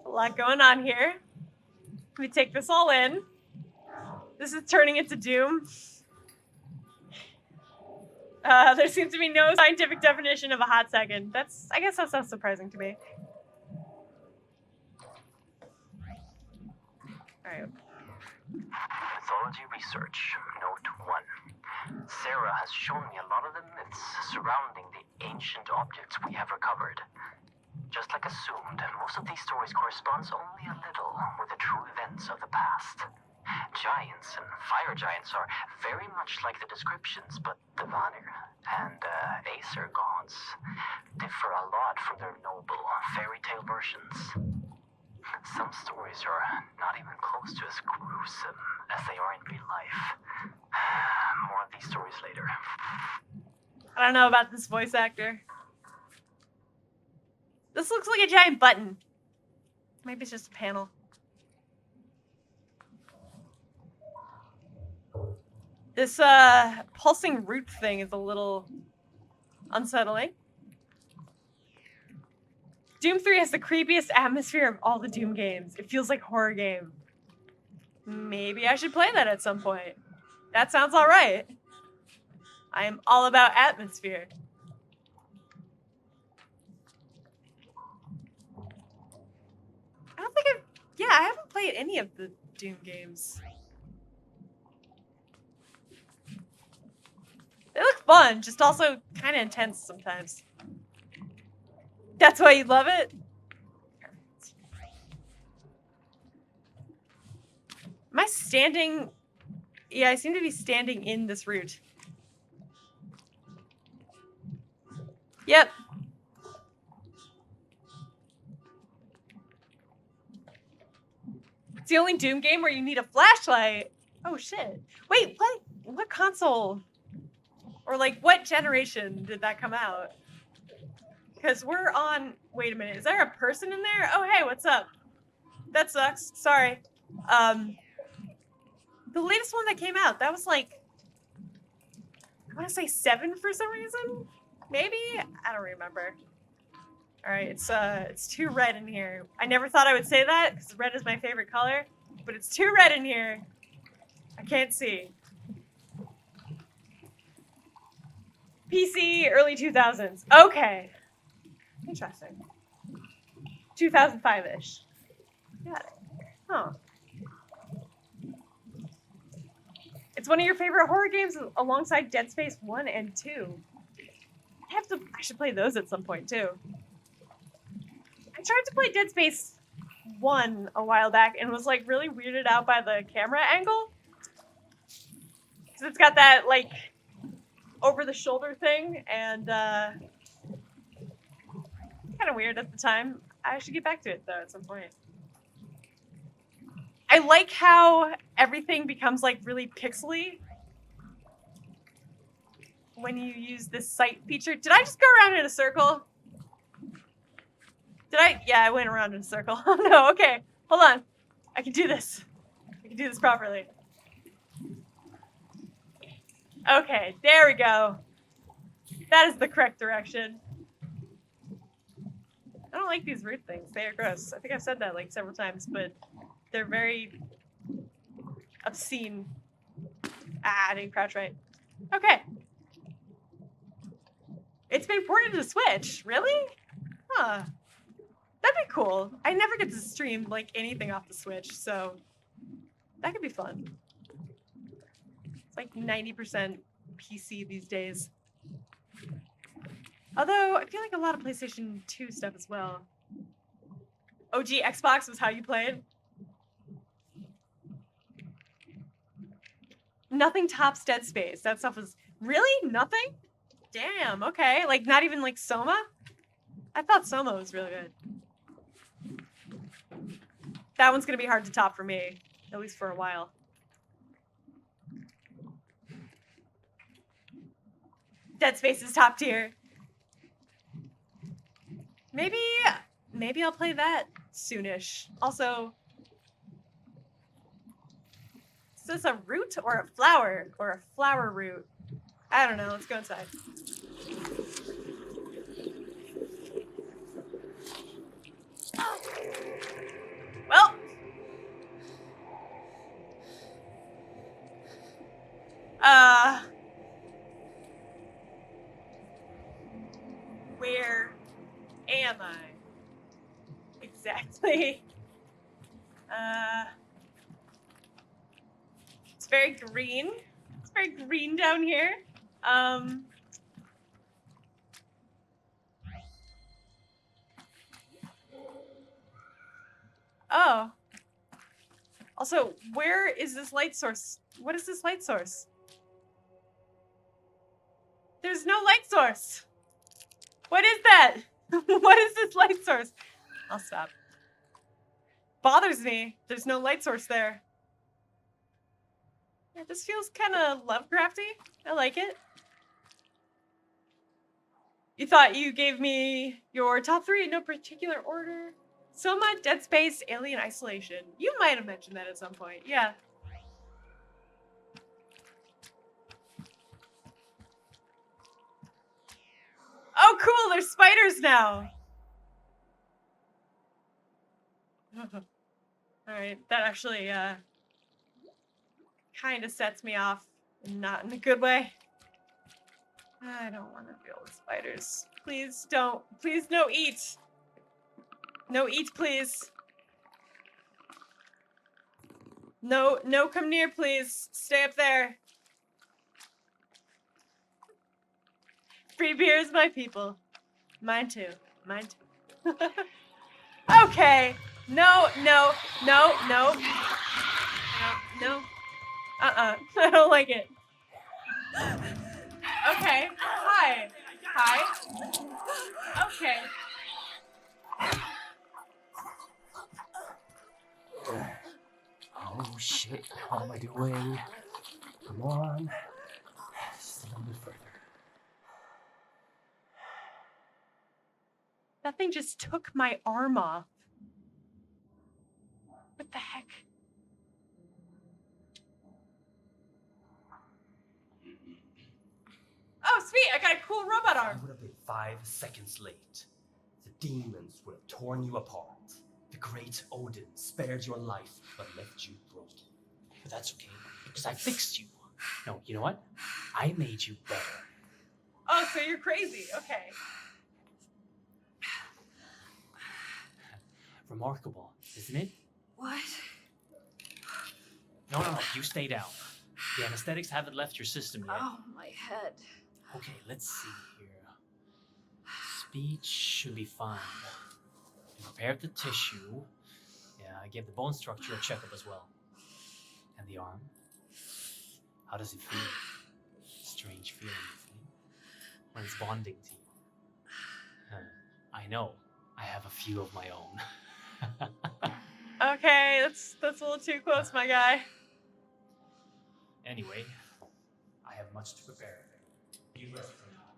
A lot going on here. Let me take this all in. This is turning into Doom. There seems to be no scientific definition of a hot second. I guess that's not surprising to me. All right. Mythology research, note 1. Sarah has shown me a lot of the myths surrounding the ancient objects we have recovered. Just like assumed, most of these stories corresponds only a little with the true events of the past. Giants and fire giants are very much like the descriptions, but the Vanir and Aesir gods differ a lot from their noble fairy tale versions. Some stories are not even close to as gruesome as they are in real life. More of these stories later. I don't know about this voice actor. This looks like a giant button. Maybe it's just a panel. This pulsing root thing is a little unsettling. Doom 3 has the creepiest atmosphere of all the Doom games. It feels like a horror game. Maybe I should play that at some point. That sounds all right. I am all about atmosphere. I don't think I haven't played any of the Doom games. They look fun, just also kind of intense sometimes. That's why you love it? Am I standing? Yeah, I seem to be standing in this route. Yep. It's the only Doom game where you need a flashlight. Oh shit. Wait, what console? Or like what generation did that come out? Because we're on, wait a minute, is there a person in there? Oh hey, what's up? That sucks, sorry. The latest one that came out, that was like, I want to say 7 for some reason? Maybe? I don't remember. Alright, it's too red in here. I never thought I would say that, because red is my favorite color, but it's too red in here. I can't see. PC, early 2000s. Okay. Interesting. 2005-ish. Got it. Huh. It's one of your favorite horror games alongside Dead Space 1 and 2. I should play those at some point too. I tried to play Dead Space 1 a while back and was like really weirded out by the camera angle. Cause it's got that like over the shoulder thing and kind of weird at the time. I should get back to it though at some point. I like how everything becomes like really pixely when you use this sight feature. Did I just go around in a circle? Did I? Yeah, I went around in a circle. Oh no, okay. Hold on. I can do this. I can do this properly. Okay, there we go. That is the correct direction. I don't like these root things. They are gross. I think I've said that like several times, but they're very obscene. Ah, I didn't crouch right. Okay. It's been ported to Switch. Really? Huh. That'd be cool. I never get to stream like anything off the Switch, so that could be fun. It's like 90% PC these days. Although, I feel like a lot of PlayStation 2 stuff as well. OG Xbox was how you played? Nothing tops Dead Space. That stuff was... Really? Nothing? Damn, okay. Like, not even like Soma? I thought Soma was really good. That one's gonna be hard to top for me. At least for a while. Dead Space is top tier. Maybe I'll play that soonish. Also, is this a root or a flower? Or a flower root? I don't know. Let's go inside. Well. Where am I? Exactly. It's very green. It's very green down here. Oh. Also, where is this light source? What is this light source? There's no light source. What is that? What is this light source? I'll stop. Bothers me. There's no light source there. Yeah, this feels kind of Lovecrafty. I like it. You thought you gave me your top 3 in no particular order? Soma, Dead Space, Alien Isolation. You might have mentioned that at some point. Yeah. Oh, cool, there's spiders now. Alright, that actually, kind of sets me off. Not in a good way. I don't want to deal with spiders. Please don't. Please no eat. No eat, please. No, no come near, please. Stay up there. Free beers, my people. Mine too. Mine too. Okay. No, no, no, no. No. I don't like it. Okay. Hi. Hi. Okay. Oh shit, what am I doing? Come on. Just a little bit further. That thing just took my arm off. What the heck? Oh, sweet! I got a cool robot I arm. would have been 5 seconds late. The demons would have torn you apart. The great Odin spared your life, but left you broken. But that's okay, because I fixed you. No, you know what? I made you better. Oh, so you're crazy. Okay. Remarkable, isn't it? What? No, you stay down. The anesthetics haven't left your system yet. Oh, my head. Okay, let's see here. Speech should be fine. You prepared the tissue. Yeah, I gave the bone structure a checkup as well. And the arm? How does it feel? Strange feeling, isn't it? When it's bonding to you. I know. I have a few of my own. Okay, that's a little too close, my guy. Anyway, I have much to prepare. You rest for now.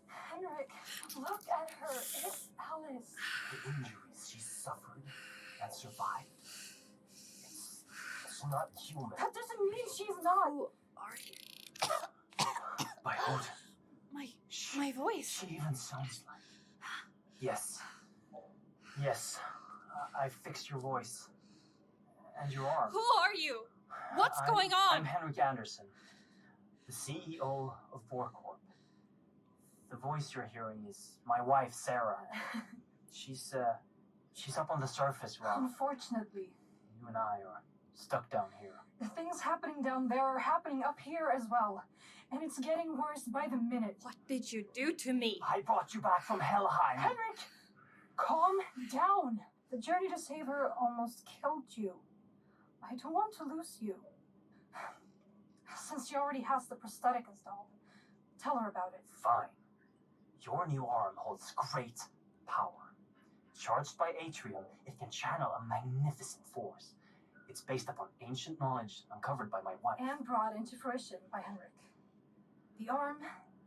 Henrik, look at her. It's Alice. The injuries she suffered and survived. It's not human. That doesn't mean she's not. Who are you? By Odin. My voice. She even sounds like. Yes. Yes. I fixed your voice. And your arm. Who are you? What's going I'm on? Henrik Anderson, the CEO of Borcorp. The voice you're hearing is my wife, Sarah. She's up on the surface, Rob. Unfortunately, You and I are stuck down here. the things happening down there are happening up here as well. And it's getting worse by the minute. What did you do to me? I brought you back from Helheim. Henrik, calm down. The journey to save her almost killed you. I don't want to lose you. Since she already has the prosthetic installed, tell her about it. Fine. Your new arm holds great power. Charged by Atrium, it can channel a magnificent force. It's based upon ancient knowledge uncovered by my wife. And brought into fruition by Henrik. The arm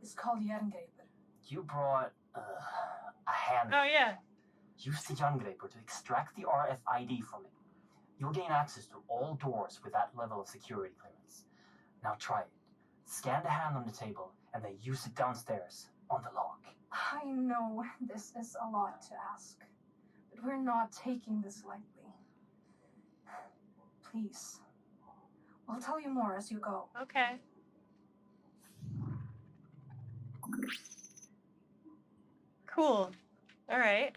is called Jerngreper. You brought a hand. Oh, yeah. Use the Junggraper to extract the RFID from it. You'll gain access to all doors with that level of security clearance. Now try it. Scan the hand on the table, and then use it downstairs on the lock. I know this is a lot to ask, but we're not taking this lightly. Please. We'll tell you more as you go. Okay. Cool. All right.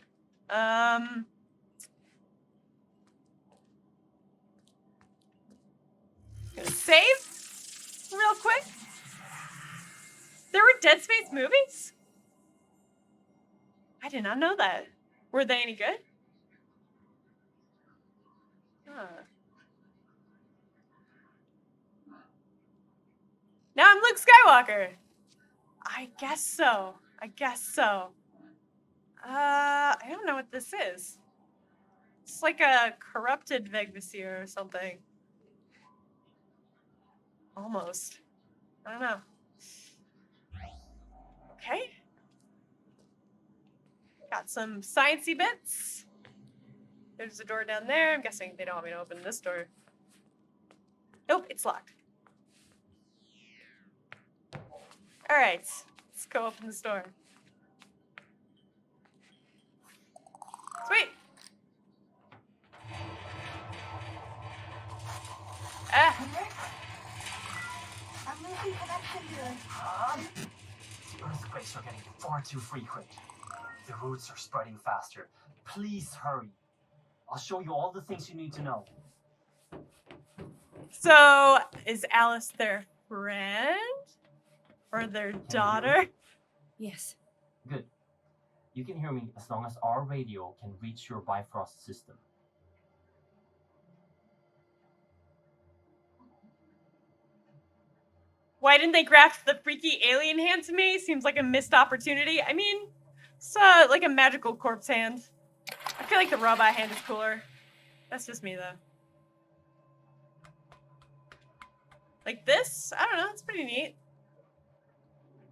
Gonna save real quick. There were Dead Space movies? I did not know that. Were they any good? Huh. Now I'm Luke Skywalker. I guess so. I don't know what this is. It's like a corrupted Vegvasir or something. Almost. I don't know. Okay. Got some sciencey bits. There's a door down there. I'm guessing they don't want me to open this door. Nope, it's locked. Alright, let's go open the store. Sweet! Ah! I'm losing connection here. The earthquakes are getting far too frequent. The roots are spreading faster. Please hurry. I'll show you all the things you need to know. So, is Alice their friend? Or their daughter? Yes. Good. You can hear me as long as our radio can reach your Bifrost system. Why didn't they graft the freaky alien hand to me? Seems like a missed opportunity. I mean, it's like a magical corpse hand. I feel like the robot hand is cooler. That's just me, though. Like this? I don't know. It's pretty neat.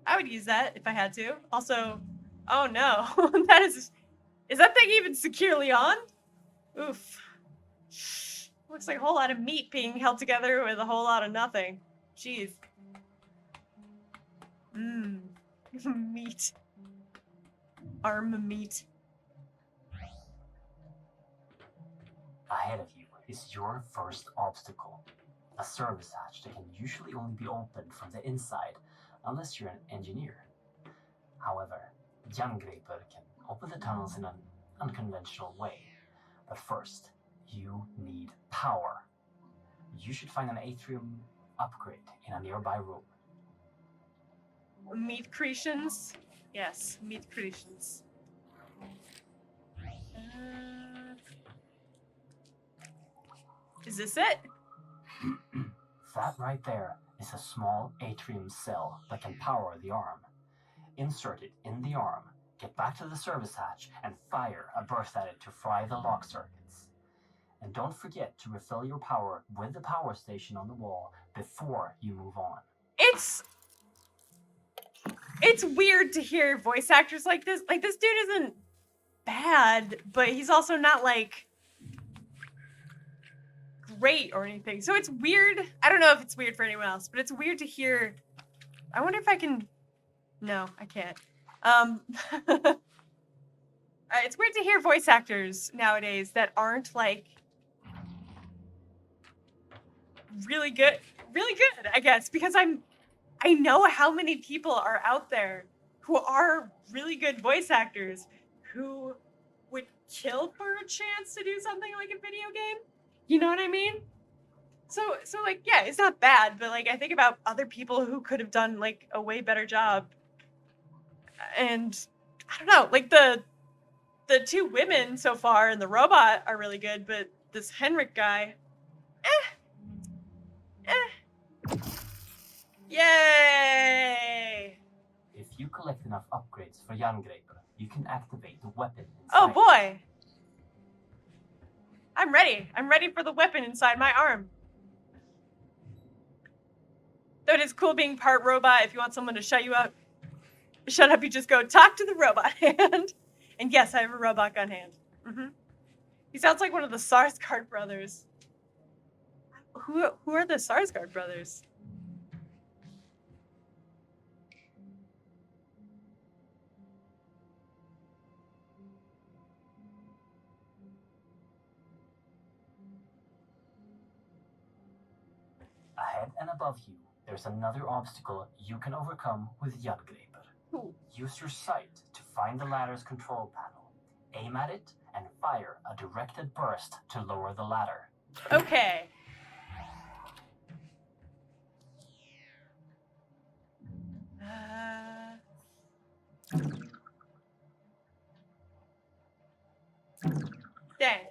I would use that if I had to. Also, oh no. That is that thing even securely on? Oof. Looks like a whole lot of meat being held together with a whole lot of nothing. Jeez. Mmm. Meat. Arm meat. Ahead of you is your first obstacle. A service hatch that can usually only be opened from the inside, unless you're an engineer. However, Jangreper can open the tunnels in an unconventional way. But first, you need power. You should find an atrium upgrade in a nearby room. Meat creations? Yes, meat creations. Is this it? That right there is a small atrium cell that can power the arm. Insert it in the arm, get back to the service hatch, and fire a burst at it to fry the lock circuits. And don't forget to refill your power with the power station on the wall before you move on. It's weird to hear voice actors like this. Like, this dude isn't bad, but he's also not, like, great or anything. So it's weird. I don't know if it's weird for anyone else, but it's weird to hear. I wonder if I can. No, I can't. It's weird to hear voice actors nowadays that aren't, like, really good, I guess, because I know how many people are out there who are really good voice actors who would kill for a chance to do something like a video game. You know what I mean? So like, yeah, it's not bad, but like, I think about other people who could have done like a way better job. And I don't know, like the two women so far and the robot are really good, but this Henrik guy, Yay! If you collect enough upgrades for Jangreper, you can activate the weapon inside. Oh boy! I'm ready. I'm ready for the weapon inside my arm. Though it is cool being part robot. If you want someone to shut up, you just go talk to the robot hand. And yes, I have a robot gun hand. He sounds like one of the Sarsgaard brothers. Who are the Sarsgaard brothers? Ahead and above you, there's another obstacle you can overcome with Jangreper. Ooh. Use your sight to find the ladder's control panel. Aim at it and fire a directed burst to lower the ladder. Okay. Dang.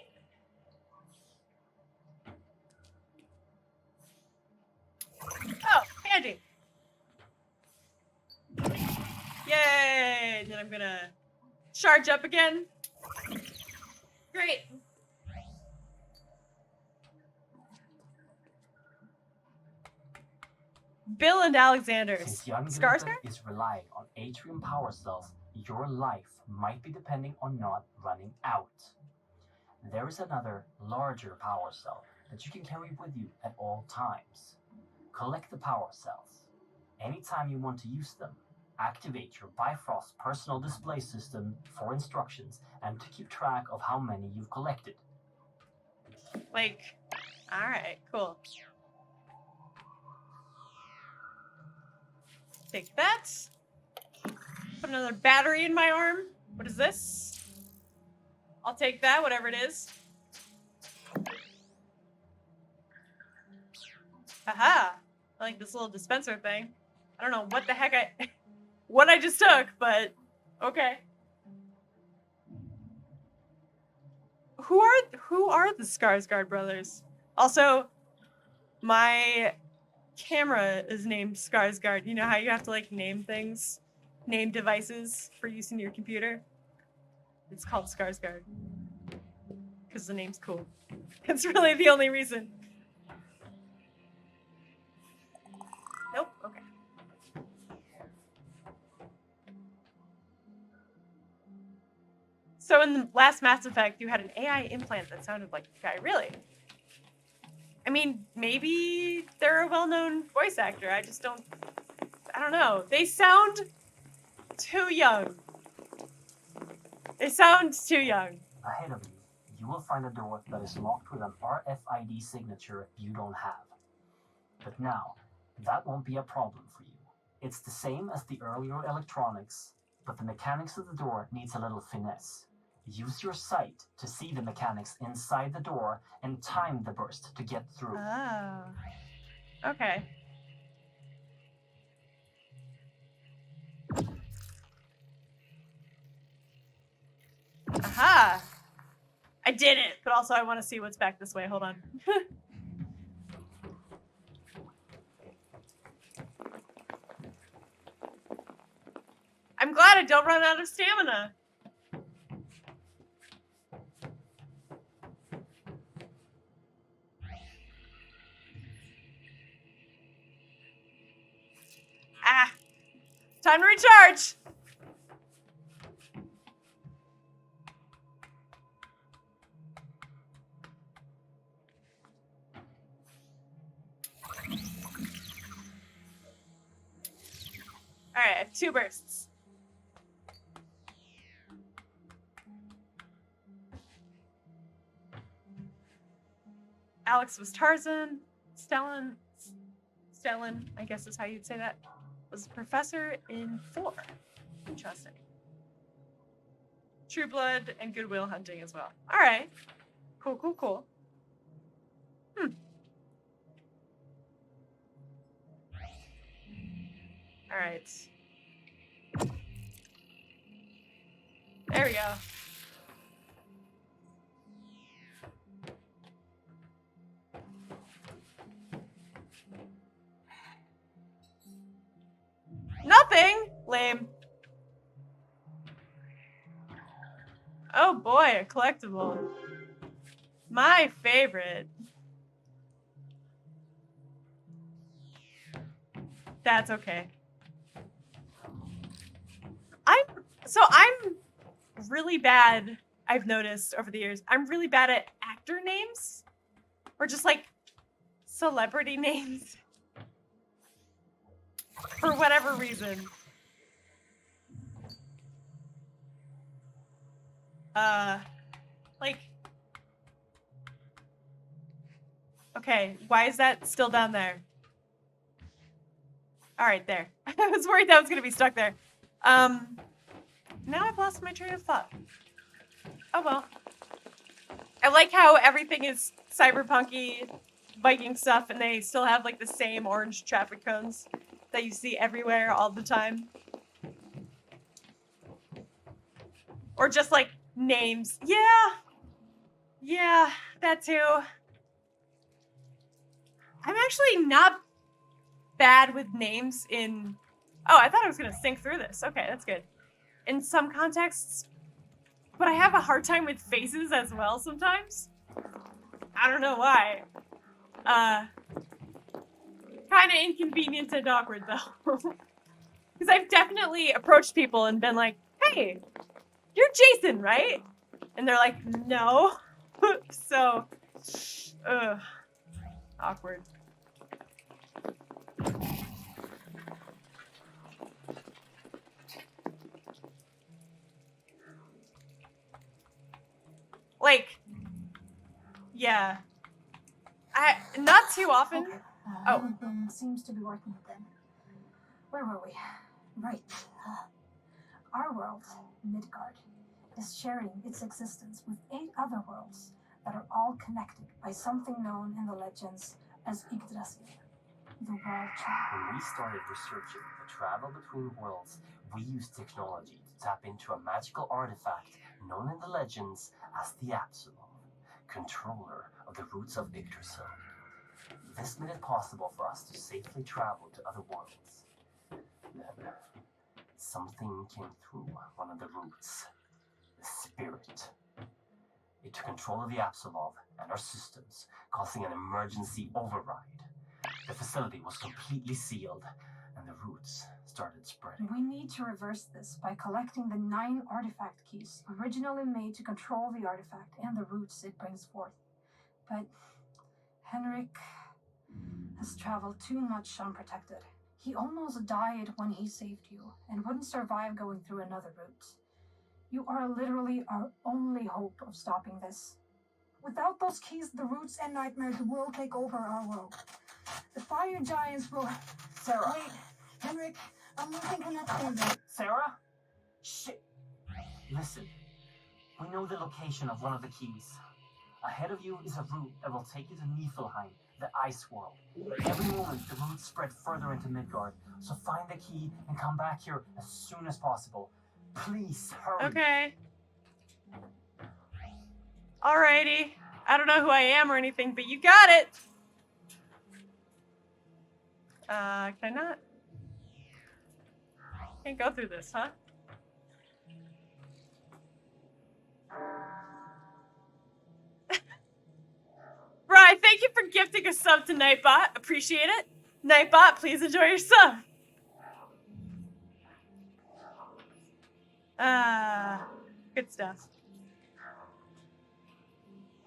Oh, handy. Yay! Then I'm gonna charge up again. Great. Bill and Alexander. Since Jangreper Skarsgård? is relying on atrium power cells, your life might be depending on not running out. There is another, larger power cell that you can carry with you at all times. Collect the power cells. Anytime you want to use them, activate your Bifrost personal display system for instructions and to keep track of how many you've collected. Like, alright, cool. Take that. Put another battery in my arm. What is this? I'll take that, whatever it is. Haha. I like this little dispenser thing. I don't know what the heck what I just took, but okay. Who are the Skarsgård brothers? Also, my camera is named Skarsgård. You know how you have to like name things, name devices for use in your computer? It's called Skarsgård because the name's cool. That's really the only reason. Nope. Okay. So in the last Mass Effect, you had an AI implant that sounded like a guy. Really? I mean, maybe they're a well-known voice actor. I don't know. They sound too young. They sound too young. Ahead of you, you will find a door that is locked with an RFID signature you don't have. But now, that won't be a problem for you. It's the same as the earlier electronics, but the mechanics of the door needs a little finesse. Use your sight to see the mechanics inside the door and time the burst to get through. Oh. Okay. Aha! I did it, but also I want to see what's back this way. Hold on. I'm glad I don't run out of stamina. Ah! Time to recharge! Alright, I have 2 bursts. Alex was Tarzan. Stellan, I guess is how you'd say that, was a professor in 4. Interesting. True Blood and Goodwill Hunting as well. Alright. Cool, cool, cool. Alright. There we go. Nothing! Lame. Oh boy, a collectible. My favorite. That's okay. I'm really bad, I've noticed over the years, I'm really bad at actor names. Or just like celebrity names. For whatever reason. Like, okay, why is that still down there? All right, there. I was worried that was gonna be stuck there. Now I've lost my train of thought. Oh well. I like how everything is cyberpunky Viking stuff and they still have like the same orange traffic cones that you see everywhere all the time. Or just like names. Yeah, that too. I'm actually not bad with names in... Oh, I thought I was gonna sink through this. Okay, that's good. In some contexts, but I have a hard time with faces as well sometimes. I don't know why. Kind of inconvenient and awkward though. Because I've definitely approached people and been like, hey, you're Jason, right? And they're like, no. So, Awkward. Like, yeah. Not too often. Okay. Oh. Everything seems to be working again. Where were we? Right. Our world, Midgard, is sharing its existence with 8 other worlds that are all connected by something known in the legends as Yggdrasil, the world chain. When we started researching the travel between worlds, we used technology to tap into a magical artifact known in the legends as the Apsulov, controller of the roots of Yggdrasil. This made it possible for us to safely travel to other worlds. Then, something came through one of the roots, the spirit. It took control of the Apsulov and our systems, causing an emergency override. The facility was completely sealed, and the roots started spreading. We need to reverse this by collecting the 9 artifact keys originally made to control the artifact and the roots it brings forth. But Henrik has traveled too much unprotected. He almost died when he saved you and wouldn't survive going through another route. You are literally our only hope of stopping this. Without those keys, the roots and nightmares will take over our world. The fire giants will... Sarah! Wait, Henrik, I'm losing connection. Sarah? Shit! Listen, we know the location of one of the keys. Ahead of you is a route that will take you to Niflheim, the ice world. Every moment, the roots spread further into Midgard, so find the key and come back here as soon as possible. Please, hurry! Okay. Alrighty. I don't know who I am or anything, but you got it! Can I not? Can't go through this, huh? Right, thank you for gifting a sub to Nightbot. Appreciate it. Nightbot, please enjoy your sub. Good stuff.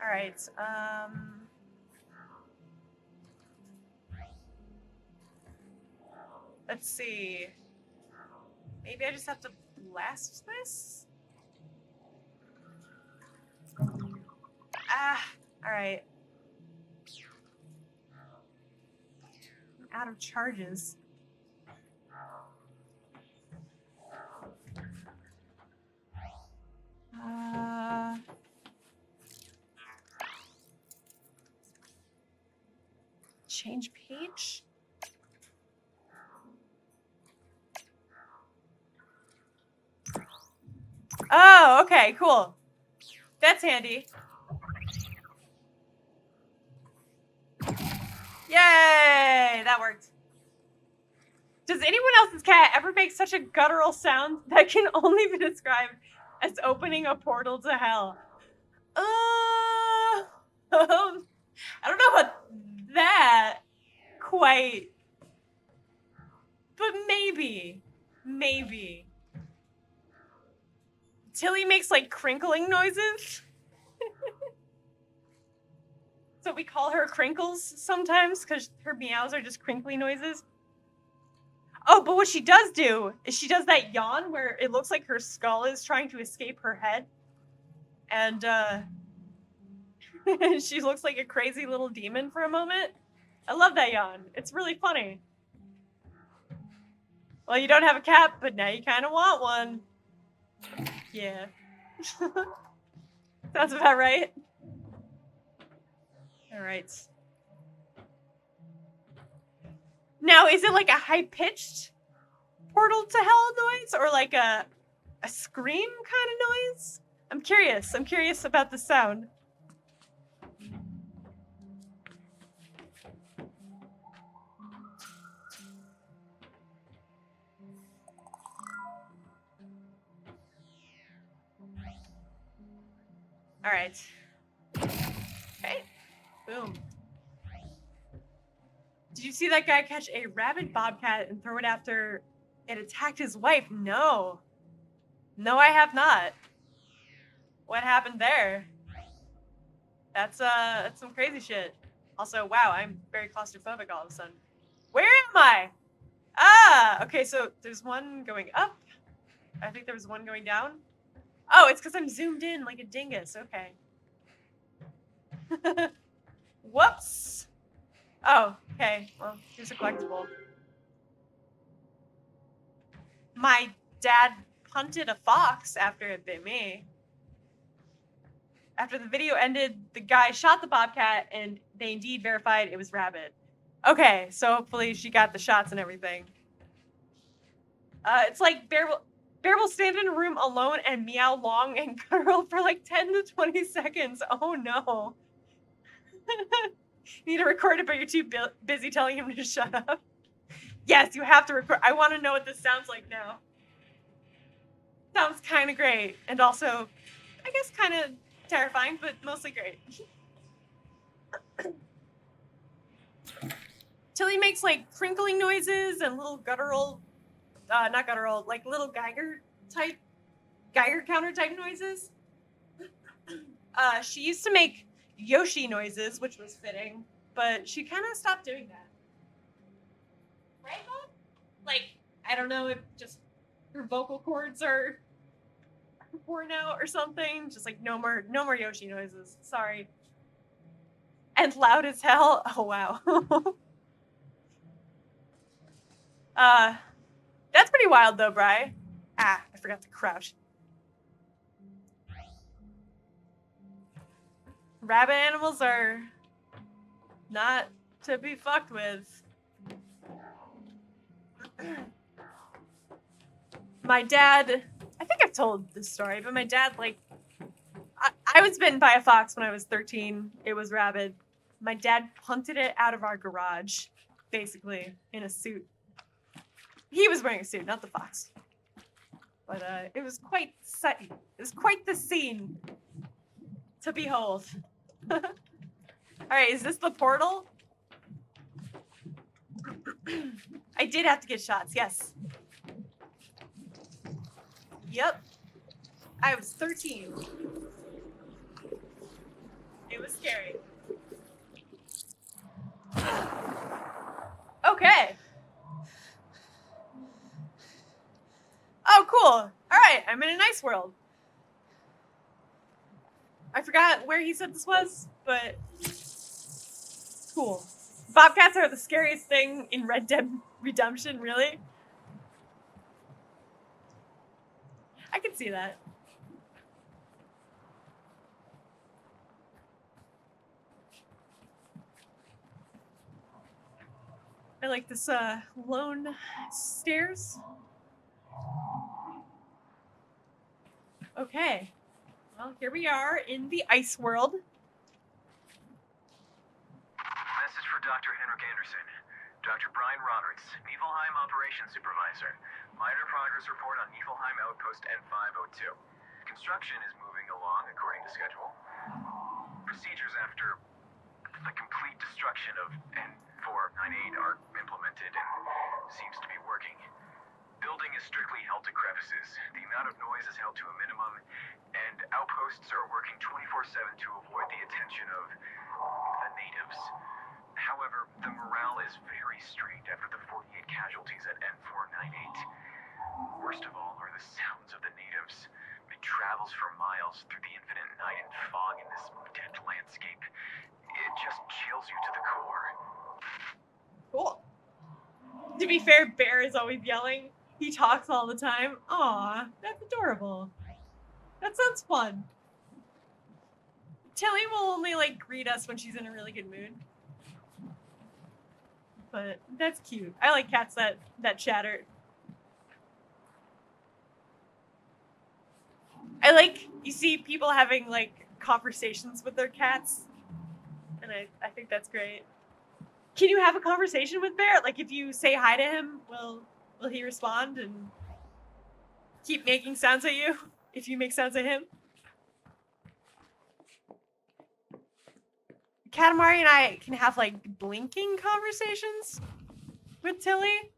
Alright, let's see. Maybe I just have to blast this? Alright. I'm out of charges. Change page? Oh, okay, cool. That's handy. Yay! That worked. Does anyone else's cat ever make such a guttural sound that can only be described as opening a portal to hell? I don't know about that quite, but maybe. Tilly makes like crinkling noises. So we call her Crinkles sometimes because her meows are just crinkly noises. Oh, but what she does do is she does that yawn where it looks like her skull is trying to escape her head. And she looks like a crazy little demon for a moment. I love that yawn. It's really funny. Well, you don't have a cat, but now you kind of want one. Yeah. Sounds about right. All right. Now, is it like a high-pitched portal to hell noise or like a scream kind of noise? I'm curious. I'm curious about the sound. All right. Okay. Boom. Did you see that guy catch a rabid bobcat and throw it after it attacked his wife? No. No, I have not. What happened there? That's some crazy shit. Also, wow, I'm very claustrophobic all of a sudden. Where am I? Ah, okay, so there's one going up. I think there was one going down. Oh, it's because I'm zoomed in like a dingus. Okay. Whoops. Oh, okay. Well, here's a collectible. My dad hunted a fox after it bit me. After the video ended, the guy shot the bobcat, and they indeed verified it was Rabbit. Okay, so hopefully she got the shots and everything. It's like Bear will stand in a room alone and meow long and guttural for like 10 to 20 seconds. Oh no. You need to record it, but you're too busy telling him to shut up. Yes, you have to record. I want to know what this sounds like now. Sounds kind of great. And also, I guess kind of terrifying, but mostly great. Tilly makes like crinkling noises and little guttural, not guttural, like little Geiger counter type noises. She used to make Yoshi noises, which was fitting, but she kind of stopped doing that. Right, Mom? Like, I don't know if just her vocal cords are worn out or something. Just like no more Yoshi noises. Sorry. And loud as hell. Oh wow. That's pretty wild though, Bri. Ah, I forgot to crouch. Rabbit animals are not to be fucked with. My dad, I think I've told this story, but my dad, like, I was bitten by a fox when I was 13. It was rabid. My dad punted it out of our garage, basically, in a suit. He was wearing a suit, not the fox. But it was quite the scene to behold. All right, is this the portal? I did have to get shots, yes. Yep. I was 13. It was scary. Okay. Oh, cool. All right, I'm in a nice world. I forgot where he said this was, but cool. Bobcats are the scariest thing in Red Dead Redemption, really? I can see that. I like this lone stairs. Okay. Well, here we are in the ice world. Message for Dr. Henrik Anderson. Dr. Brian Roberts, Niflheim Operations Supervisor. Minor progress report on Niflheim Outpost N502. Construction is moving along according to schedule. Procedures after the complete destruction of N498 are implemented and seems to be working. Building is strictly held to crevices. The amount of noise is held to a minimum, and outposts are working 24/7 to avoid the attention of the natives. However, the morale is very strained after the 48 casualties at N498. Worst of all are the sounds of the natives. It travels for miles through the infinite night and fog in this dead landscape. It just chills you to the core. Cool. To be fair, Bear is always yelling. He talks all the time. Aw, that's adorable. That sounds fun. Tilly will only like greet us when she's in a really good mood. But that's cute. I like cats that chatter. I like, you see people having like conversations with their cats. And I think that's great. Can you have a conversation with Bear? Like if you say hi to him, will he respond and keep making sounds at you if you make sounds at him? Katamari and I can have like blinking conversations with Tilly,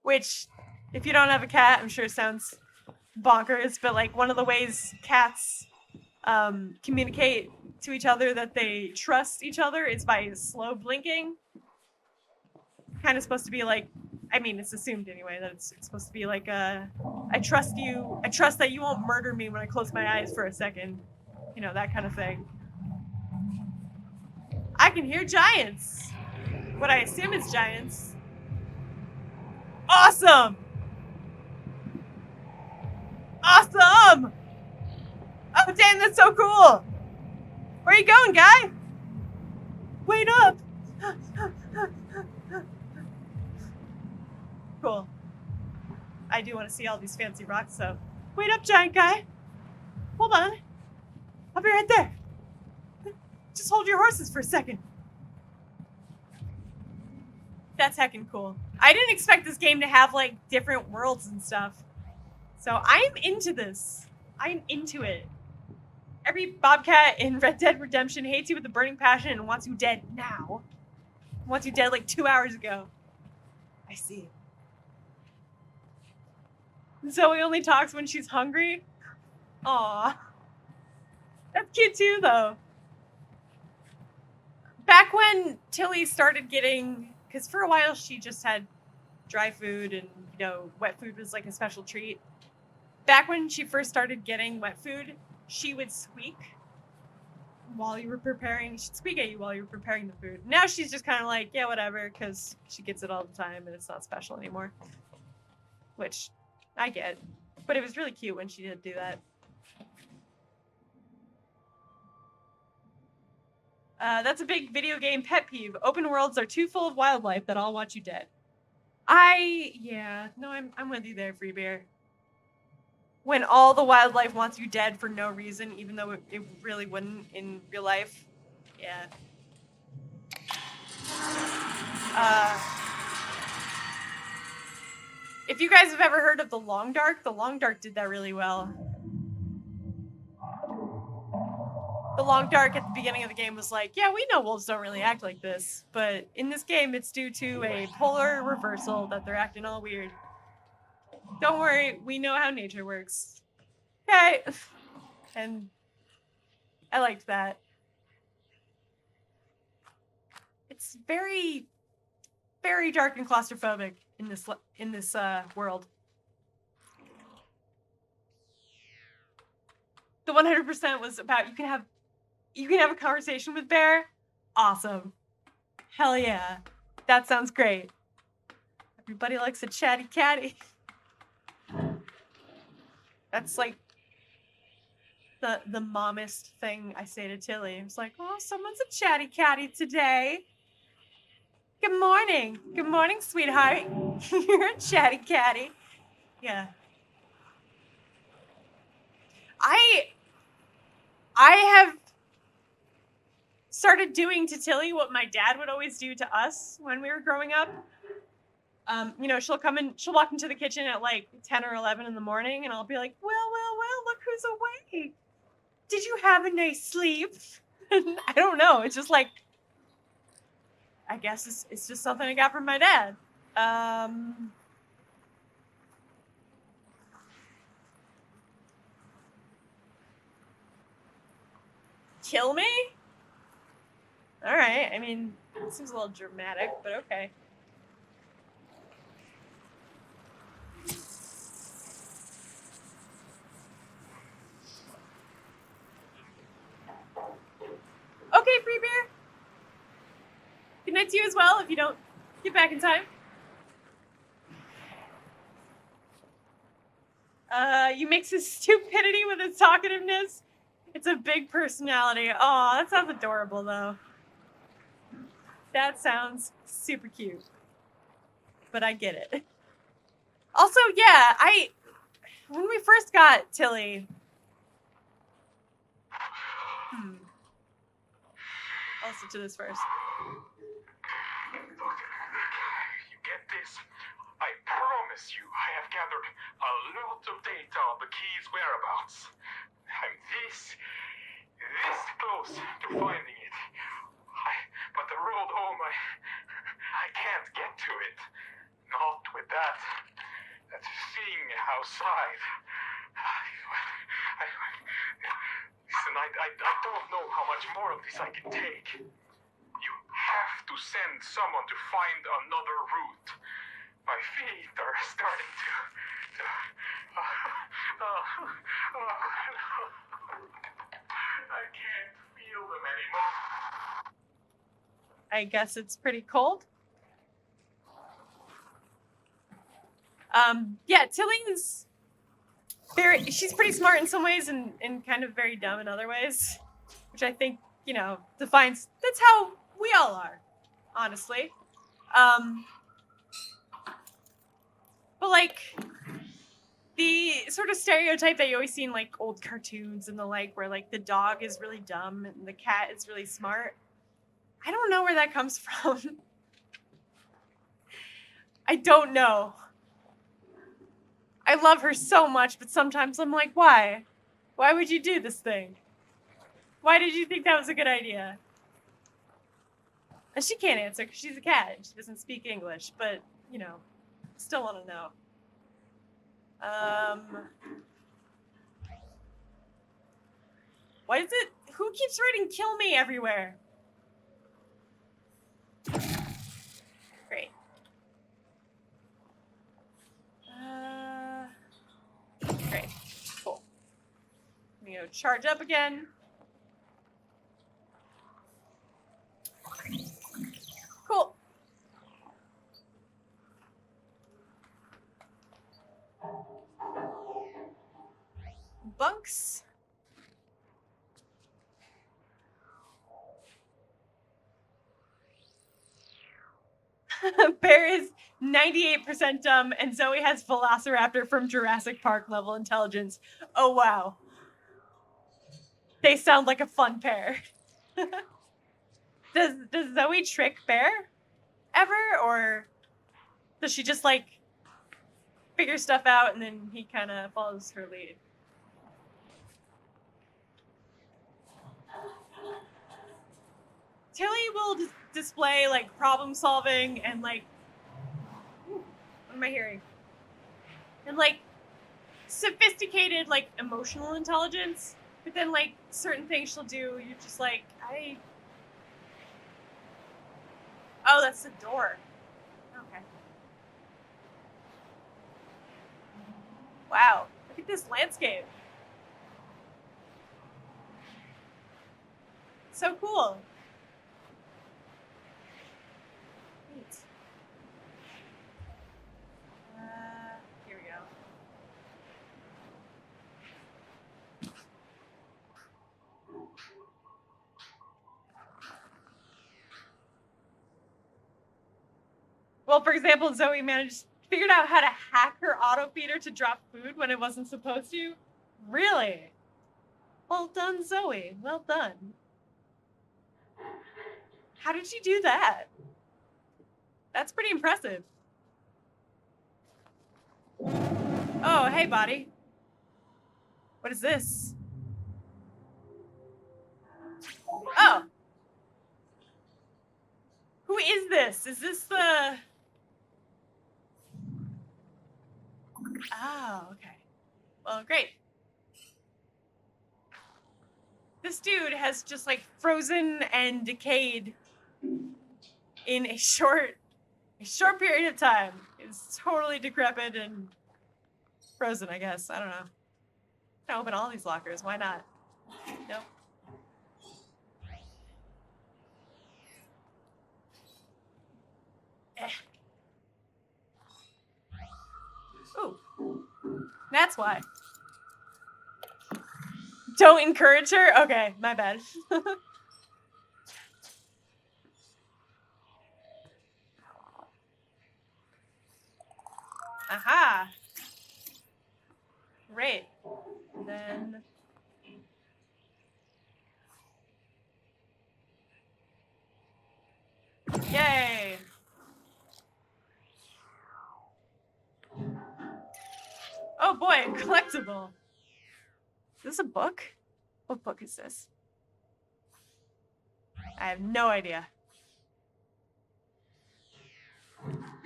which if you don't have a cat, I'm sure sounds bonkers, but like one of the ways cats communicate to each other that they trust each other is by slow blinking. Kind of supposed to be like, I mean, it's assumed anyway that it's supposed to be like, I trust you. I trust that you won't murder me when I close my eyes for a second. You know, that kind of thing. I can hear giants. What I assume is giants. Awesome! Awesome! Oh, damn, that's so cool! Where are you going, guy? Wait up! Cool. I do want to see all these fancy rocks, so... Wait up, giant guy! Hold on. I'll be right there. Just hold your horses for a second. That's heckin' cool. I didn't expect this game to have, like, different worlds and stuff. So I'm into this. I'm into it. Every Bobcat in Red Dead Redemption hates you with a burning passion and wants you dead now. Wants you dead like 2 hours ago. I see. Zoe only talks when she's hungry. Aw. That's cute too, though. Back when Tilly started getting... Because for a while she just had dry food and, you know, wet food was like a special treat. Back when she first started getting wet food, she would squeak while you were preparing. She'd squeak at you while you were preparing the food. Now she's just kind of like, yeah, whatever, because she gets it all the time and it's not special anymore. Which I get. But it was really cute when she did do that. That's a big video game pet peeve. Open worlds are too full of wildlife that all want you dead. Yeah, no, I'm with you there, Free Bear. When all the wildlife wants you dead for no reason, even though it really wouldn't in real life. Yeah. If you guys have ever heard of the Long Dark did that really well. The Long Dark at the beginning of the game was like, yeah, we know wolves don't really act like this, but in this game it's due to a polar reversal that they're acting all weird. Don't worry, we know how nature works. Okay. And I liked that. It's very, very dark and claustrophobic in this world. The 100% was about you can have a conversation with Bear. Awesome. Hell yeah. That sounds great. Everybody likes a chatty catty. That's like the mommest thing I say to Tilly. It's like, oh, someone's a chatty catty today. Good morning. Good morning, sweetheart. You're a chatty catty. Yeah. I have started doing to Tilly what my dad would always do to us when we were growing up. You know, she'll walk into the kitchen at like 10 or 11 in the morning, and I'll be like, well, look who's awake. Did you have a nice sleep? I don't know. It's just like, I guess it's just something I got from my dad. Kill me? All right. I mean, it seems a little dramatic, but okay. Okay, Free Bear. Good night to you as well, if you don't get back in time. You mix his stupidity with his talkativeness. It's a big personality. Aw, that sounds adorable, though. That sounds super cute. But I get it. Also, yeah, when we first got Tilly... I'll listen to this first. You get this? I promise you, I have gathered a lot of data on the key's whereabouts. I'm this close to finding it. But the road home, I can't get to it. Not with that thing outside. It's a I don't know how much more of this I can take. You have to send someone to find another route. My feet are starting to I can't feel them anymore. I guess it's pretty cold. Yeah, Tilling's she's pretty smart in some ways and kind of very dumb in other ways, which I think, you know, defines, that's how we all are, honestly. But like, the sort of stereotype that you always see in like old cartoons and the like, where like the dog is really dumb and the cat is really smart, I don't know where that comes from. I don't know. I love her so much, but sometimes I'm like, why? Why would you do this thing? Why did you think that was a good idea? And she can't answer because she's a cat and she doesn't speak English, but, you know, still want to know. Why is it? Who keeps writing "kill me" everywhere? Great. Great. Cool. I'm gonna go charge up again. Cool. Bunks. Bear is 98% dumb, and Zoe has Velociraptor from Jurassic Park level intelligence. Oh, wow. They sound like a fun pair. Does Zoe trick Bear ever, or does she just, like, figure stuff out and then he kind of follows her lead? Tilly will display, like, problem solving and, like, what am I hearing? And, like, sophisticated, like, emotional intelligence. But then, like, certain things she'll do, you're just like, oh, that's the door. Okay. Wow, look at this landscape. So cool. Neat. Here we go. Well, for example, Zoe figured out how to hack her auto feeder to drop food when it wasn't supposed to. Really? Well done, Zoe. Well done. How did she do that? That's pretty impressive. Oh, hey, buddy. What is this? Oh. Who is this? Is this the... Oh, okay. Well, great. This dude has just, like, frozen and decayed in a short period of time. It's totally decrepit and frozen, I guess. I don't know. I open all these lockers. Why not? Nope. Ooh. That's why. Don't encourage her? Okay, my bad. Aha. Great. And then... Yay! Oh boy, a collectible. Is this a book? What book is this? I have no idea.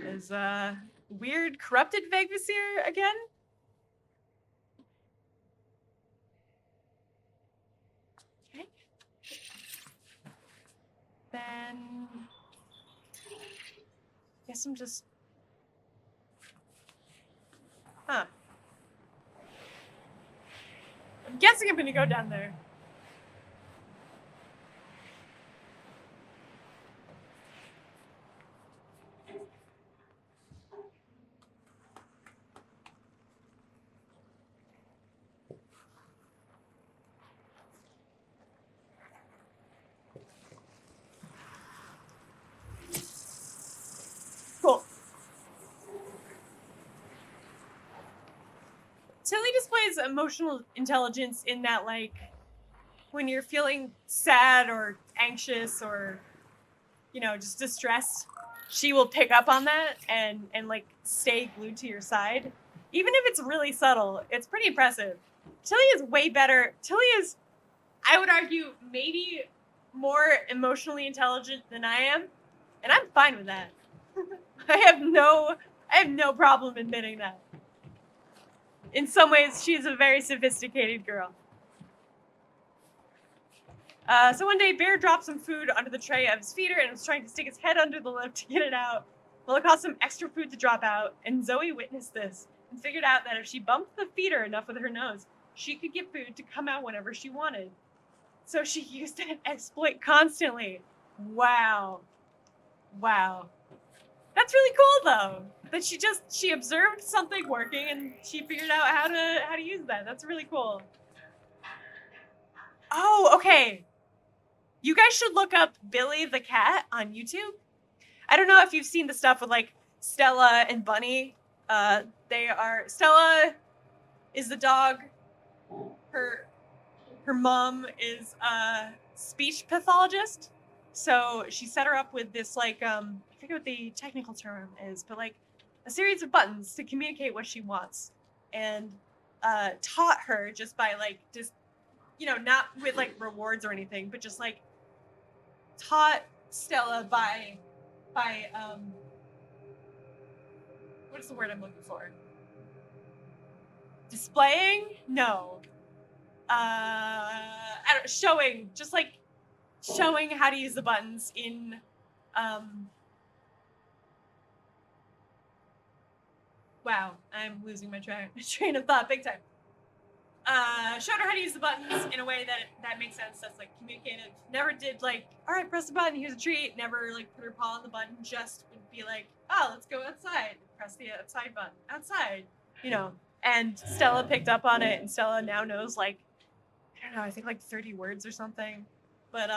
Is weird corrupted Vegvisir again? Then... guess I'm just... Huh. I'm guessing I'm gonna go down there. Cool. Tilly displays emotional intelligence in that, like, when you're feeling sad or anxious or, you know, just distressed, she will pick up on that and like stay glued to your side. Even if it's really subtle, it's pretty impressive. Tilly is way better. Tilly is, I would argue, maybe more emotionally intelligent than I am, and I'm fine with that. I have no problem admitting that. In some ways, she's a very sophisticated girl. So one day, Bear dropped some food under the tray of his feeder and was trying to stick his head under the lip to get it out. Well, it caused some extra food to drop out, and Zoe witnessed this and figured out that if she bumped the feeder enough with her nose, she could get food to come out whenever she wanted. So she used that exploit constantly. Wow. Wow. That's really cool, though. That she observed something working and she figured out how to use that. That's really cool. Oh, okay. You guys should look up Billy the cat on YouTube. I don't know if you've seen the stuff with like Stella and Bunny. Stella is the dog. Her mom is a speech pathologist. So she set her up with this like I forget what the technical term is, but like a series of buttons to communicate what she wants, and taught her just by like just, you know, not with like rewards or anything, but just like taught Stella by what is the word I'm looking for? Displaying? No. I don't, showing, just like showing how to use the buttons in wow, I'm losing my train of thought big time. Showed her how to use the buttons in a way that makes sense, that's like communicative. Never did like, all right, press the button, here's a treat. Never like put her paw on the button, just would be like, oh, let's go outside. Press the outside button. Outside. You know. And Stella picked up on it, and Stella now knows like, I don't know, I think like 30 words or something. But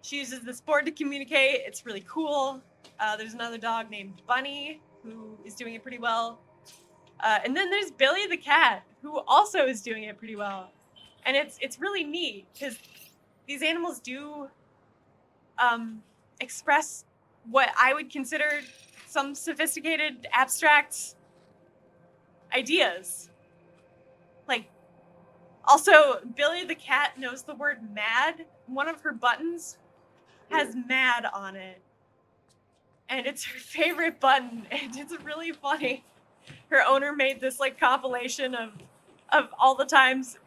she uses this board to communicate. It's really cool. There's another dog named Bunny who is doing it pretty well. And then there's Billy the cat, who also is doing it pretty well. And it's really neat, because these animals do express what I would consider some sophisticated, abstract ideas. Like, also, Billy the cat knows the word mad. One of her buttons has mad on it. And it's her favorite button, and it's really funny. Her owner made this like compilation of all the times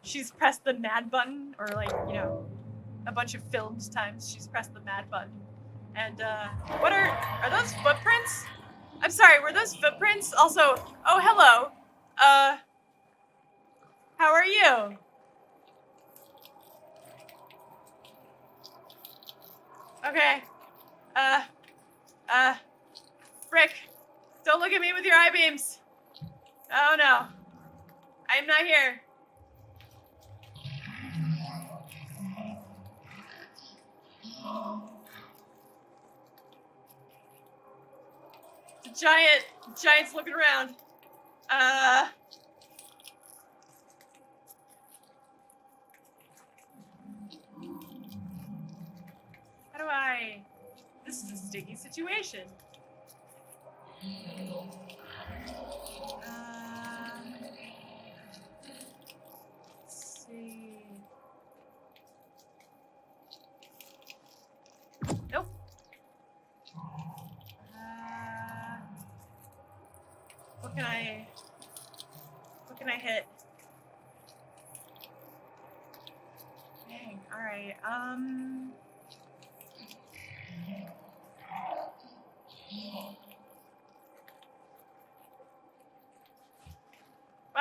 she's pressed the mad button, or like, you know, a bunch of filmed times she's pressed the mad button. And what are those footprints? I'm sorry, were those footprints? Also, oh, hello. How are you? Okay. Frick. Don't look at me with your eye beams. Oh no. I'm not here. The giant's looking around. How do I... This is a sticky situation. Let's see. Nope. What can I hit? Dang, alright,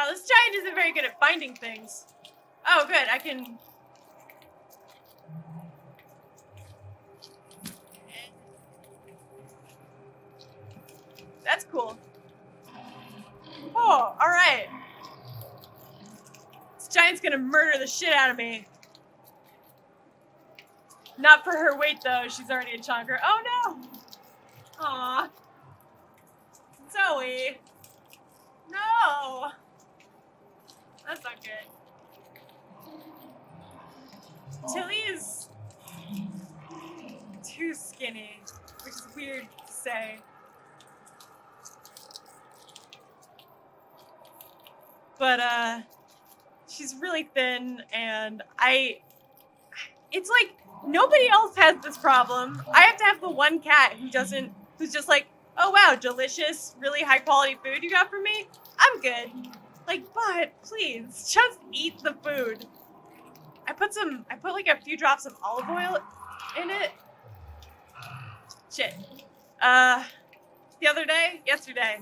Oh, this giant isn't very good at finding things. Oh, good. I can... That's cool. Oh, alright. This giant's gonna murder the shit out of me. Not for her weight, though. She's already a chonker. Oh, no! Aw. Zoe. No! That's not good. Tilly is too skinny, which is weird to say. But, she's really thin, and it's like, nobody else has this problem. I have to have the one cat who's just like, oh wow, delicious, really high quality food you got for me? I'm good. Like, but, please, just eat the food. I put like a few drops of olive oil in it. Shit. Yesterday,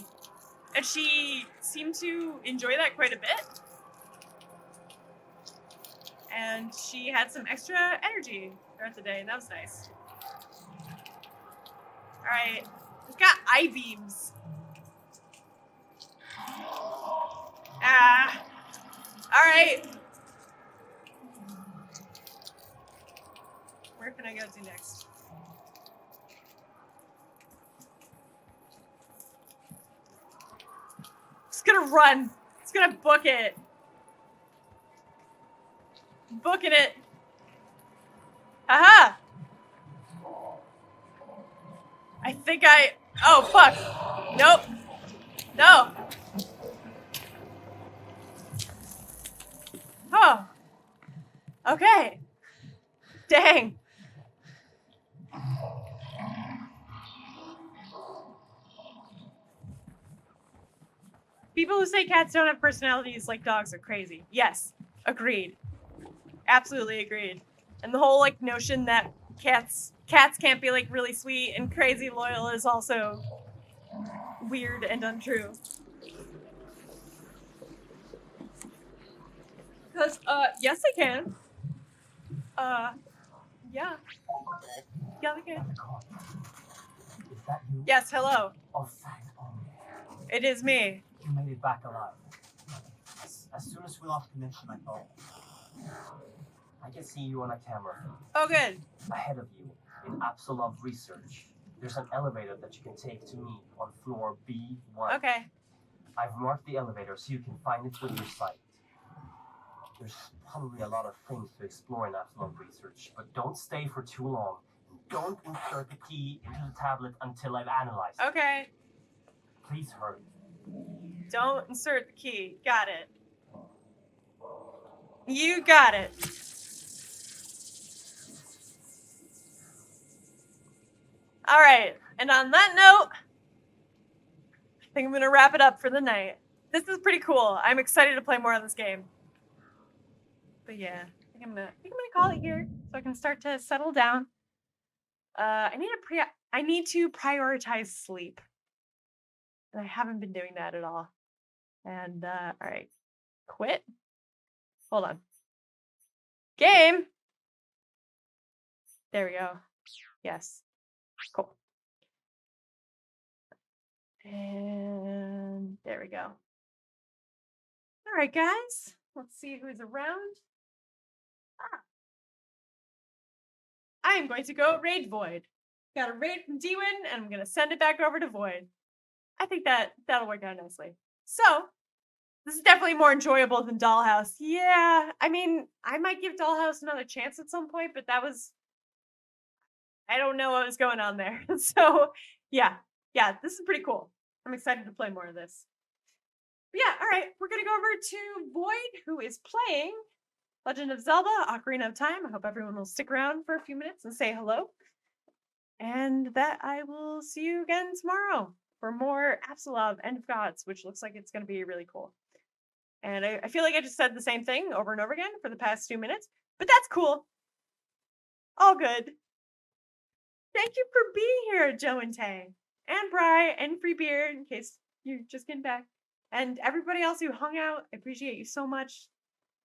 and she seemed to enjoy that quite a bit. And she had some extra energy throughout the day, and that was nice. Alright, we've got I-beams. Ah. Alright. Where can I go to next? It's gonna run. It's gonna book it. Booking it. Aha! I think oh, fuck. Nope. No. Oh. Okay. Dang. People who say cats don't have personalities like dogs are crazy. Yes. Agreed. Absolutely agreed. And the whole, like, notion that cats can't be, like, really sweet and crazy loyal is also weird and untrue. Because, yes they can. Yeah. Yeah, they can. Is that you? Yes, hello. Oh, thank God. It is me. You made it back alive. As soon as we lost connection, I thought, I can see you on a camera. Oh, good. Ahead of you, in Apsulov research, there's an elevator that you can take to me on floor B1. Okay. I've marked the elevator so you can find it with your sight. There's probably a lot of things to explore in Apsulov research, but don't stay for too long. Don't insert the key into the tablet until I've analyzed it. Okay. Please hurry. Don't insert the key. Got it. You got it. All right. And on that note, I think I'm going to wrap it up for the night. This is pretty cool. I'm excited to play more of this game. But yeah, I think I'm gonna call it here so I can start to settle down. I need to prioritize sleep. And I haven't been doing that at all. And all right. Quit. Hold on. Game. There we go. Yes. Cool. And there we go. All right, guys. Let's see who's around. I am going to go raid Void. Got a raid from D-Win, and I'm going to send it back over to Void. I think that'll work out nicely. So, this is definitely more enjoyable than Dollhouse. Yeah, I mean, I might give Dollhouse another chance at some point, but I don't know what was going on there. So, yeah, this is pretty cool. I'm excited to play more of this. But yeah, all right, we're going to go over to Void, who is playing Legend of Zelda, Ocarina of Time. I hope everyone will stick around for a few minutes and say hello. And that I will see you again tomorrow for more Apsulov End of Gods, which looks like it's going to be really cool. And I feel like I just said the same thing over and over again for the past 2 minutes, but that's cool. All good. Thank you for being here, Joe and Tay. And Bri, and Free Beer, in case you're just getting back. And everybody else who hung out, I appreciate you so much.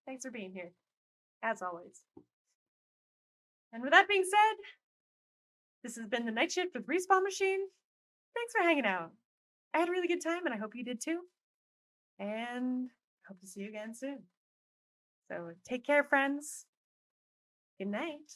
Thanks for being here, as always. And with that being said, this has been the Night Shift with Respawn Machine. Thanks for hanging out. I had a really good time, and I hope you did too. And I hope to see you again soon. So take care, friends. Good night.